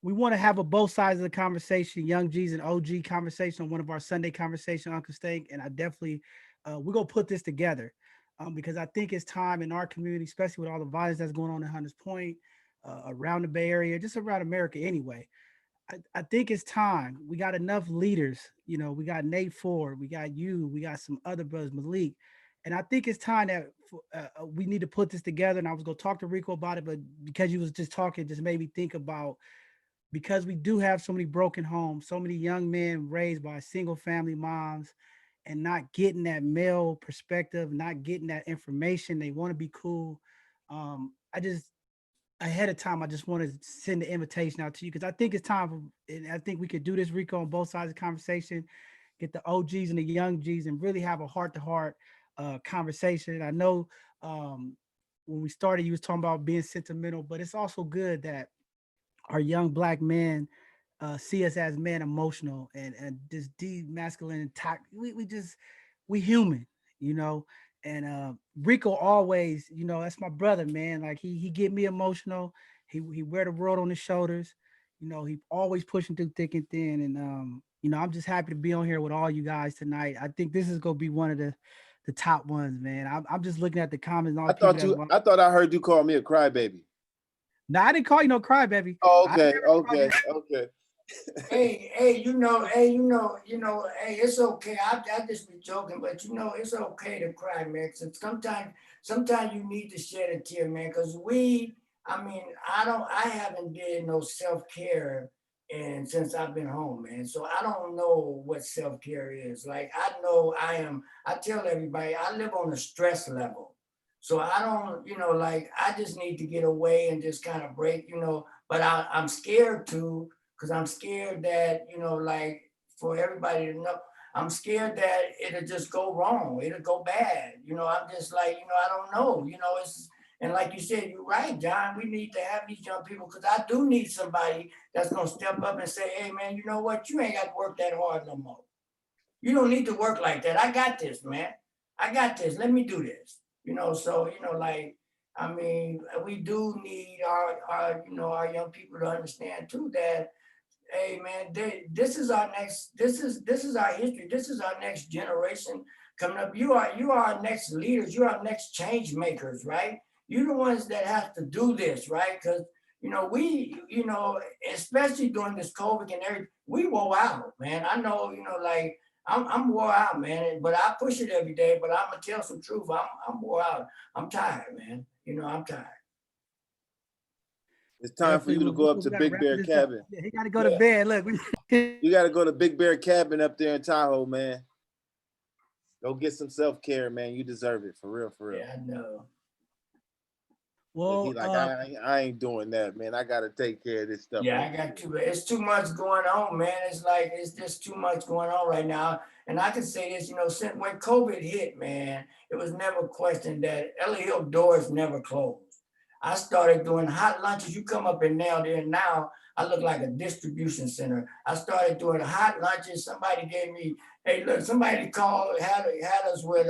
S1: we want to have a both sides of the conversation, young G's and OG conversation on one of our Sunday conversation, Uncle Steak. And I definitely we're gonna put this together. Because I think it's time in our community, especially with all the violence that's going on in Hunters Point, around the Bay Area, just around America anyway. I think it's time. We got enough leaders. We got Nate Ford, we got you, we got some other brothers, Malik. And I think it's time that we need to put this together. And I was going to talk to Rico about it, but because you was just talking, just made me think about, because we do have so many broken homes, so many young men raised by single family moms, and not getting that male perspective, not getting that information. They want to be cool. Ahead of time, I just want to send the invitation out to you, because I think it's time and I think we could do this, Rico, on both sides of the conversation, get the OGs and the young Gs and really have a heart-to-heart conversation. I know when we started, you was talking about being sentimental, but it's also good that our young Black men see us as men emotional and just demasculine and we human, and Rico always, that's my brother, man. Like he get me emotional. He wear the world on his shoulders. He always pushing through thick and thin. And I'm just happy to be on here with all you guys tonight. I think this is gonna be one of the top ones, man. I'm just looking at the comments. And all
S2: I thought I heard you call me a crybaby.
S1: No, I didn't call you no crybaby.
S2: Oh, okay.
S4: Hey, hey, it's okay. I just be joking, but it's okay to cry, man. 'Cause sometimes you need to shed a tear, man. Cause I mean, I haven't did no self-care and since I've been home, man. So I don't know what self-care is. Like I know I tell everybody I live on a stress level. So I don't, like I just need to get away and just kind of break, but I'm scared to because I'm scared that, like for everybody to know, I'm scared that it'll just go wrong. It'll go bad. I'm just like, I don't know. And like you said, you're right, John. We need to have these young people because I do need somebody that's gonna step up and say, hey man, you know what? You ain't got to work that hard no more. You don't need to work like that. I got this, man. I got this. Let me do this. So like I mean, we do need our young people to understand too that hey man, this is our next. This is our history. This is our next generation coming up. You are our next leaders. You are our next change makers, right? You're the ones that have to do this, right? Because especially during this COVID and everything, we wore out, man. I know, like I'm wore out, man. But I push it every day. But I'm gonna tell some truth. I'm wore out. I'm tired, man. I'm tired.
S2: It's time for
S1: Definitely.
S2: you to
S1: Look,
S2: go up
S1: we
S2: to
S1: gotta
S2: Big
S1: wrap
S2: Bear
S1: this up.
S2: Cabin.
S1: Yeah, he got to go to
S4: Yeah.
S1: bed. Look,
S2: You got to go to Big Bear Cabin up there in Tahoe, man. Go get some self-care, man. You deserve it, for real, for real.
S4: Yeah, I know.
S2: Look, he
S1: well,
S2: like, I ain't doing that, man. I got to take care of this stuff.
S4: Yeah, I got to. It's too much going on, man. It's like it's just too much going on right now. And I can say this, since when COVID hit, man, it was never questioned that Ellie Hill doors never closed. I started doing hot lunches. You come up in there now, I look like a distribution center. I started doing hot lunches. Somebody gave me, hey, look, somebody had us with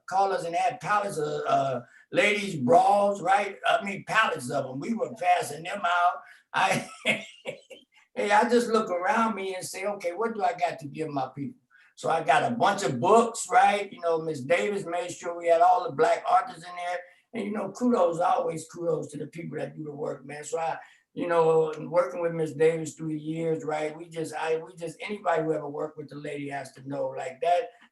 S4: call us and had pallets of ladies bras, right? I mean pallets of them. We were passing them out. I hey, I just look around me and say, okay, what do I got to give my people? So I got a bunch of books, right? Miss Davis made sure we had all the Black authors in there. And always kudos to the people that do the work, man. So working with Miss Davis through the years, right? Anybody who ever worked with the lady has to know, like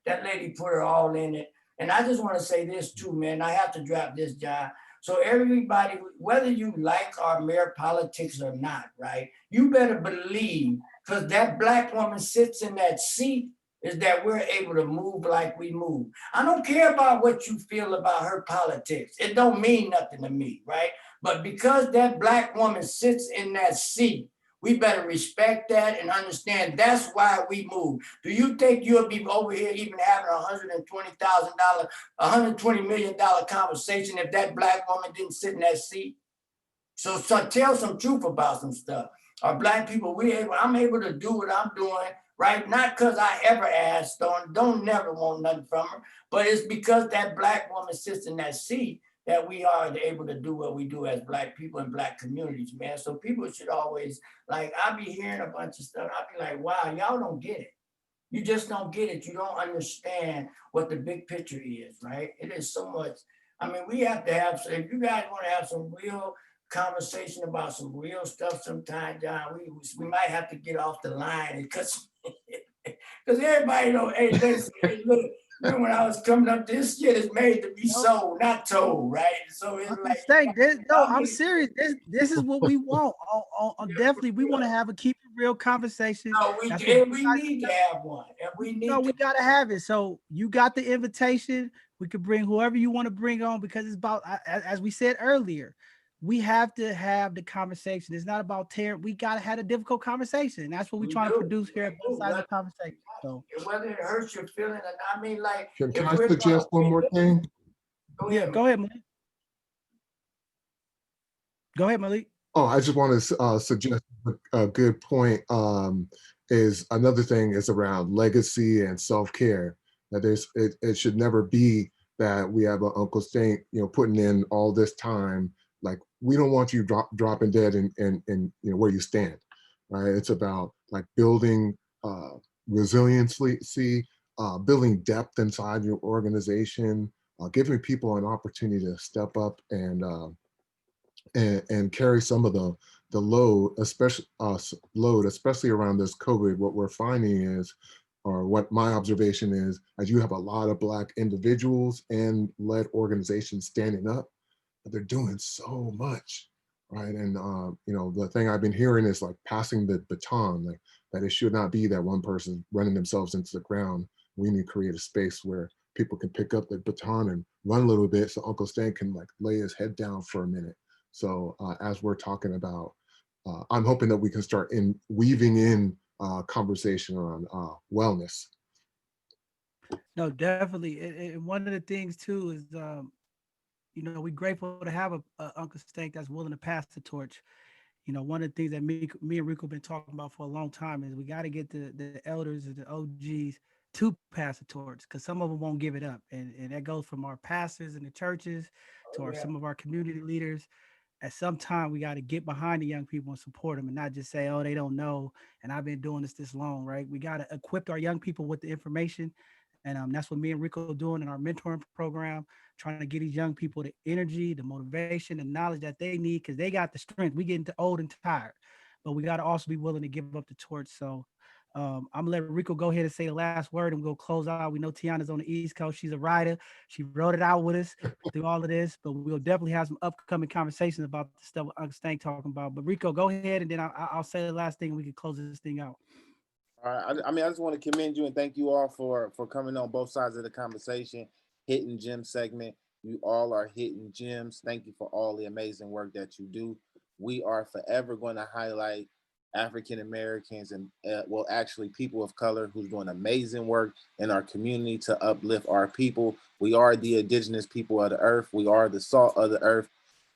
S4: that lady put her all in it. And I just want to say this too, man. I have to drop this, John. So everybody, whether you like our mayor politics or not, right? You better believe, because that Black woman sits in that seat, is that we're able to move like we move. I don't care about what you feel about her politics. It don't mean nothing to me, right? But because that Black woman sits in that seat, we better respect that and understand that's why we move. Do you think you'll be over here even having $120 million conversation if that Black woman didn't sit in that seat? So tell some truth about some stuff. Our Black people, I'm able to do what I'm doing, right? Not because I ever asked, don't never want nothing from her, but it's because that Black woman sits in that seat that we are able to do what we do as Black people in Black communities, man. So people should always, like, I be hearing a bunch of stuff. I be like, wow, y'all don't get it. You just don't get it. You don't understand what the big picture is, right? It is so much. I mean, we have to have, if you guys want to have some real conversation about some real stuff sometime, John, we might have to get off the line because everybody know, hey, listen, hey, look, remember when I was coming up, this shit is made to be sold, not told, right? So it's
S1: I'm
S4: like,
S1: saying this. No, I'm serious. This is what we want. Definitely, we want to have a keep it real conversation.
S4: no,
S1: That's what
S4: we need to have one, and we need
S1: we
S4: to.
S1: gotta have it. So you got the invitation. We could bring whoever you want to bring on because it's about, as we said earlier, we have to have the conversation. It's not about tearing. We gotta have a difficult conversation. That's what we're trying to produce here at both sides of the conversation. So
S4: Whether it hurts your feeling or not, I mean, like,
S6: Can
S4: if
S6: I
S4: we're gonna,
S6: suggest one more thing?
S4: go
S1: yeah,
S4: ahead,
S1: go ahead, Malik. Go ahead, Malik.
S6: Oh, I just want to suggest a good point. Is another thing is around legacy and self-care. That it should never be that we have an Uncle Saint, putting in all this time. Like, we don't want you dropping dead in where you stand, right? It's about like building resiliency, building depth inside your organization, giving people an opportunity to step up and carry some of the the load, especially around this COVID, what we're finding is, or what my observation is, as you have a lot of Black individuals and led organizations standing up, but they're doing so much, right? And the thing I've been hearing is like passing the baton, like that it should not be that one person running themselves into the ground. We need to create a space where people can pick up the baton and run a little bit, so Uncle Stan can like lay his head down for a minute. So as we're talking about, I'm hoping that we can start weaving in conversation around wellness.
S1: No, definitely. And one of the things too is, we're grateful to have a Uncle Stank that's willing to pass the torch. One of the things that me and Rico been talking about for a long time is we got to get the elders and the OGs to pass the torch, because some of them won't give it up. And that goes from our pastors in the churches to
S4: Oh, yeah.
S1: some of our community leaders. At some time, we got to get behind the young people and support them, and not just say, oh, they don't know. And I've been doing this long, right? We got to equip our young people with the information. And that's what me and Rico doing in our mentoring program, trying to get these young people the energy, the motivation, the knowledge that they need, because they got the strength. We getting old and tired, but we got to also be willing to give up the torch. So I'm gonna let Rico go ahead and say the last word, and we'll close out. We know Tiana's on the East Coast. She's a writer. She wrote it out with us through all of this, but we'll definitely have some upcoming conversations about the stuff Uncle Stank talking about. But Rico, go ahead, and then I'll say the last thing, and we can close this thing out.
S2: All right. I mean, I just want to commend you and thank you all for coming on both sides of the conversation. Hidden gem segment. You all are hidden gems. Thank you for all the amazing work that you do. We are forever going to highlight African Americans and well, actually, people of color who's doing amazing work in our community to uplift our people. We are the indigenous people of the earth. We are the salt of the earth.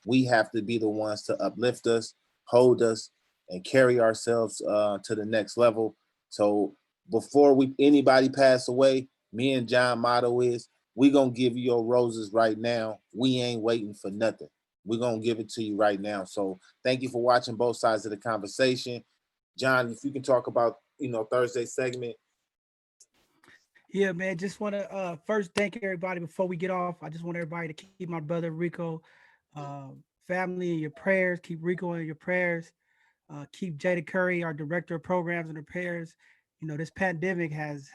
S2: We have to be the ones to uplift us, hold us, and carry ourselves to the next level. So before we anybody pass away, me and John motto is we gonna give you your roses right now. We ain't waiting for nothing. We're gonna give it to you right now. So thank you for watching both sides of the conversation. John, if you can talk about Thursday segment.
S1: Yeah, man. Just want to first thank everybody before we get off. I just want everybody to keep my brother Rico uh, family in your prayers. Keep Rico in your prayers. Keep Jada Curry, our director of programs and repairs. This pandemic has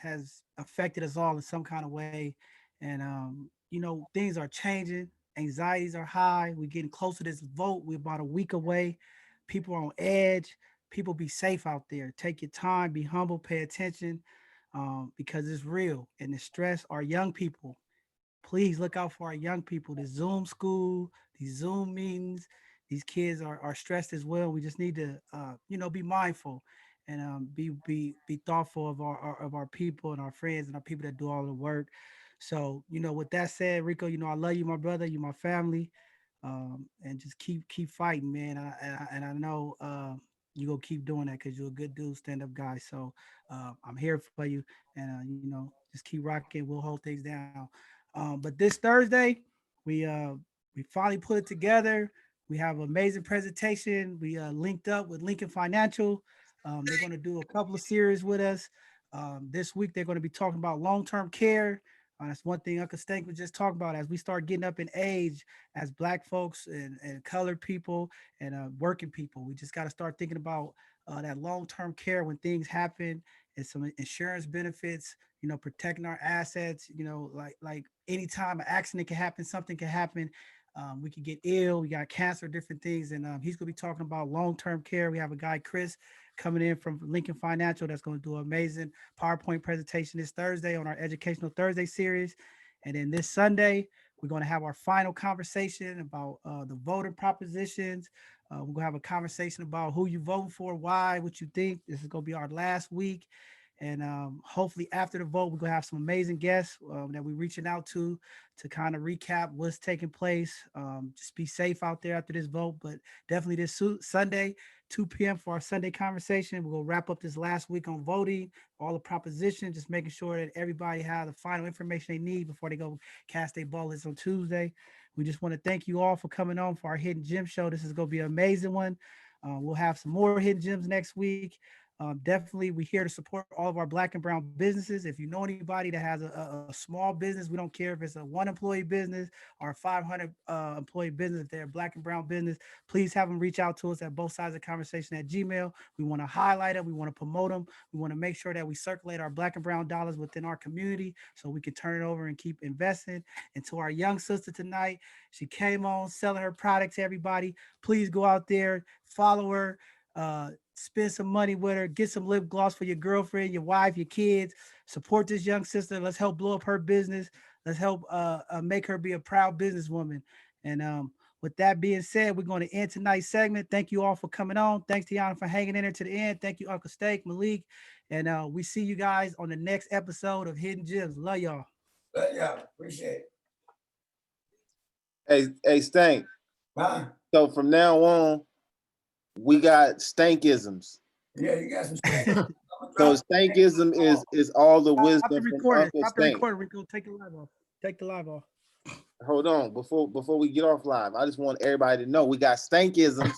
S1: affected us all in some kind of way, and things are changing. Anxieties are high. We're getting close to this vote. We're about a week away. People are on edge. People, be safe out there. Take your time. Be humble. Pay attention, because it's real. And the stress, our young people, please look out for our young people. The Zoom school, these Zoom meetings, these kids are stressed as well. We just need to, be mindful, and be thoughtful of our people and our friends and our people that do all the work. So, with that said, Rico, I love you, my brother. You my family, and just keep fighting, man. And I know you gonna keep doing that because you're a good dude, stand up guy. So I'm here for you, and just keep rocking. We'll hold things down. But this Thursday, we uh, we finally put it together. We have an amazing presentation. We linked up with Lincoln Financial. They're going to do a couple of series with us. This week, they're going to be talking about long-term care. That's one thing Uncle Stank was just talking about. As we start getting up in age as Black folks and colored people and working people, we just got to start thinking about that long-term care when things happen, and some insurance benefits, protecting our assets, like anytime an accident can happen, something can happen. We can get ill, we got cancer, different things. And he's going to be talking about long-term care. We have a guy, Chris, coming in from Lincoln Financial, that's going to do an amazing PowerPoint presentation this Thursday on our Educational Thursday series. And then this Sunday, we're going to have our final conversation about the voting propositions. We're going to have a conversation about who you voting for, why, what you think. This is going to be our last week. And hopefully after the vote, we're going to have some amazing guests that we're reaching out to kind of recap what's taking place. Just be safe out there after this vote, but definitely this Sunday, 2 p.m. for our Sunday conversation. We're going to wrap up this last week on voting, all the propositions, just making sure that everybody has the final information they need before they go cast their ballots on Tuesday. We just want to thank you all for coming on for our Hidden Gem show. This is going to be an amazing one. We'll have some more Hidden Gems next week. Definitely, we're here to support all of our Black and brown businesses. If you know anybody that has a small business, we don't care if it's a 1 employee business or a 500 employee business. If they're a Black and brown business, please have them reach out to us at both sides of the conversation at Gmail. We want to highlight them. We want to promote them. We want to make sure that we circulate our Black and brown dollars within our community so we can turn it over and keep investing. And to our young sister tonight, she came on selling her product to everybody. Please go out there, follow her. Spend some money with her, get some lip gloss for your girlfriend, your wife, your kids. Support this young sister. Let's help blow up her business. Let's help make her be a proud businesswoman. And with that being said, we're going to end tonight's segment. Thank you all for coming on. Thanks, Tiana, for hanging in there to the end. Thank you, Uncle Steak, Malik. And we see you guys on the next episode of Hidden Gems. Love y'all.
S4: Yeah, appreciate
S2: Hey, Stank.
S4: it. Huh?
S2: So from now on, we got stankisms.
S4: Yeah, you got some stuff.
S2: So stankism is all the
S1: Stop
S2: wisdom
S1: the
S2: from
S1: recording.
S2: Uncle
S1: Stop the
S2: Stank.
S1: recording, Rico. Take the live off. Take the live off.
S2: Hold on, before we get off live, I just want everybody to know we got stankisms,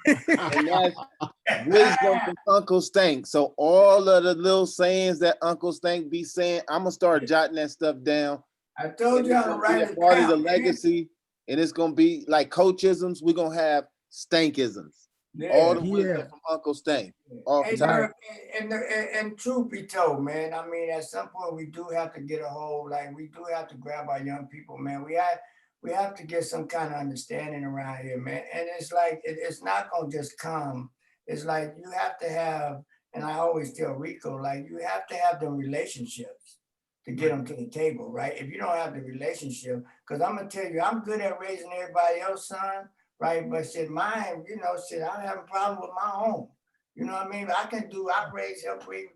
S2: and that's wisdom from Uncle Stank. So all of the little sayings that Uncle Stank be saying, I'm gonna start jotting that stuff down.
S4: I told you how to write it
S2: Part of the
S4: down.
S2: legacy, and it's gonna be like coachisms. We're gonna have stankisms.
S4: Yeah.
S2: All the wisdom from Uncle Stank. Off
S4: Hey,
S2: top.
S4: and truth be told, man, I mean, at some point we do have to get a hold, like we do have to grab our young people, man. We have to get some kind of understanding around here, man. And it's like it's not gonna just come. It's like you have to have, and I always tell Rico, like you have to have the relationships to get them to the table, right? If you don't have the relationship, because I'm gonna tell you, I'm good at raising everybody else's son, right? But shit, mine, shit, I have a problem with my own. You know what I mean? I raise, help raise,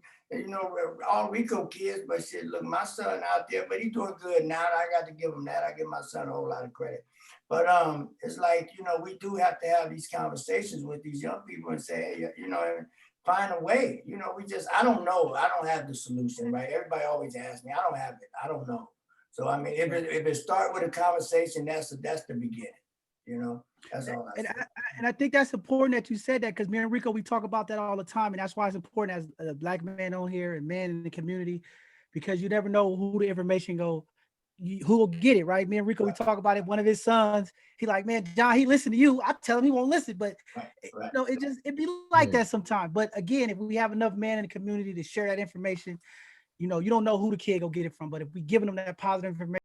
S4: all Rico kids, but shit, look, my son out there, but he's doing good now. I got to give him that. I give my son a whole lot of credit. But it's like, we do have to have these conversations with these young people and say, hey, find a way. I don't know. I don't have the solution, right? Everybody always asks me. I don't have it. I don't know. So I mean, if it start with a conversation, that's the beginning. That's all I say.
S1: And I think that's important that you said that, because me and Rico, we talk about that all the time. And that's why it's important as a Black man on here and man in the community, because you never know who the information who will get it, right? Me and Rico, we talk about it. One of his sons, he like, man, John, he listened to you. I tell him he won't listen, but it be like that sometimes. But again, if we have enough men in the community to share that information, you don't know who the kid go get it from. But if we giving them that positive information,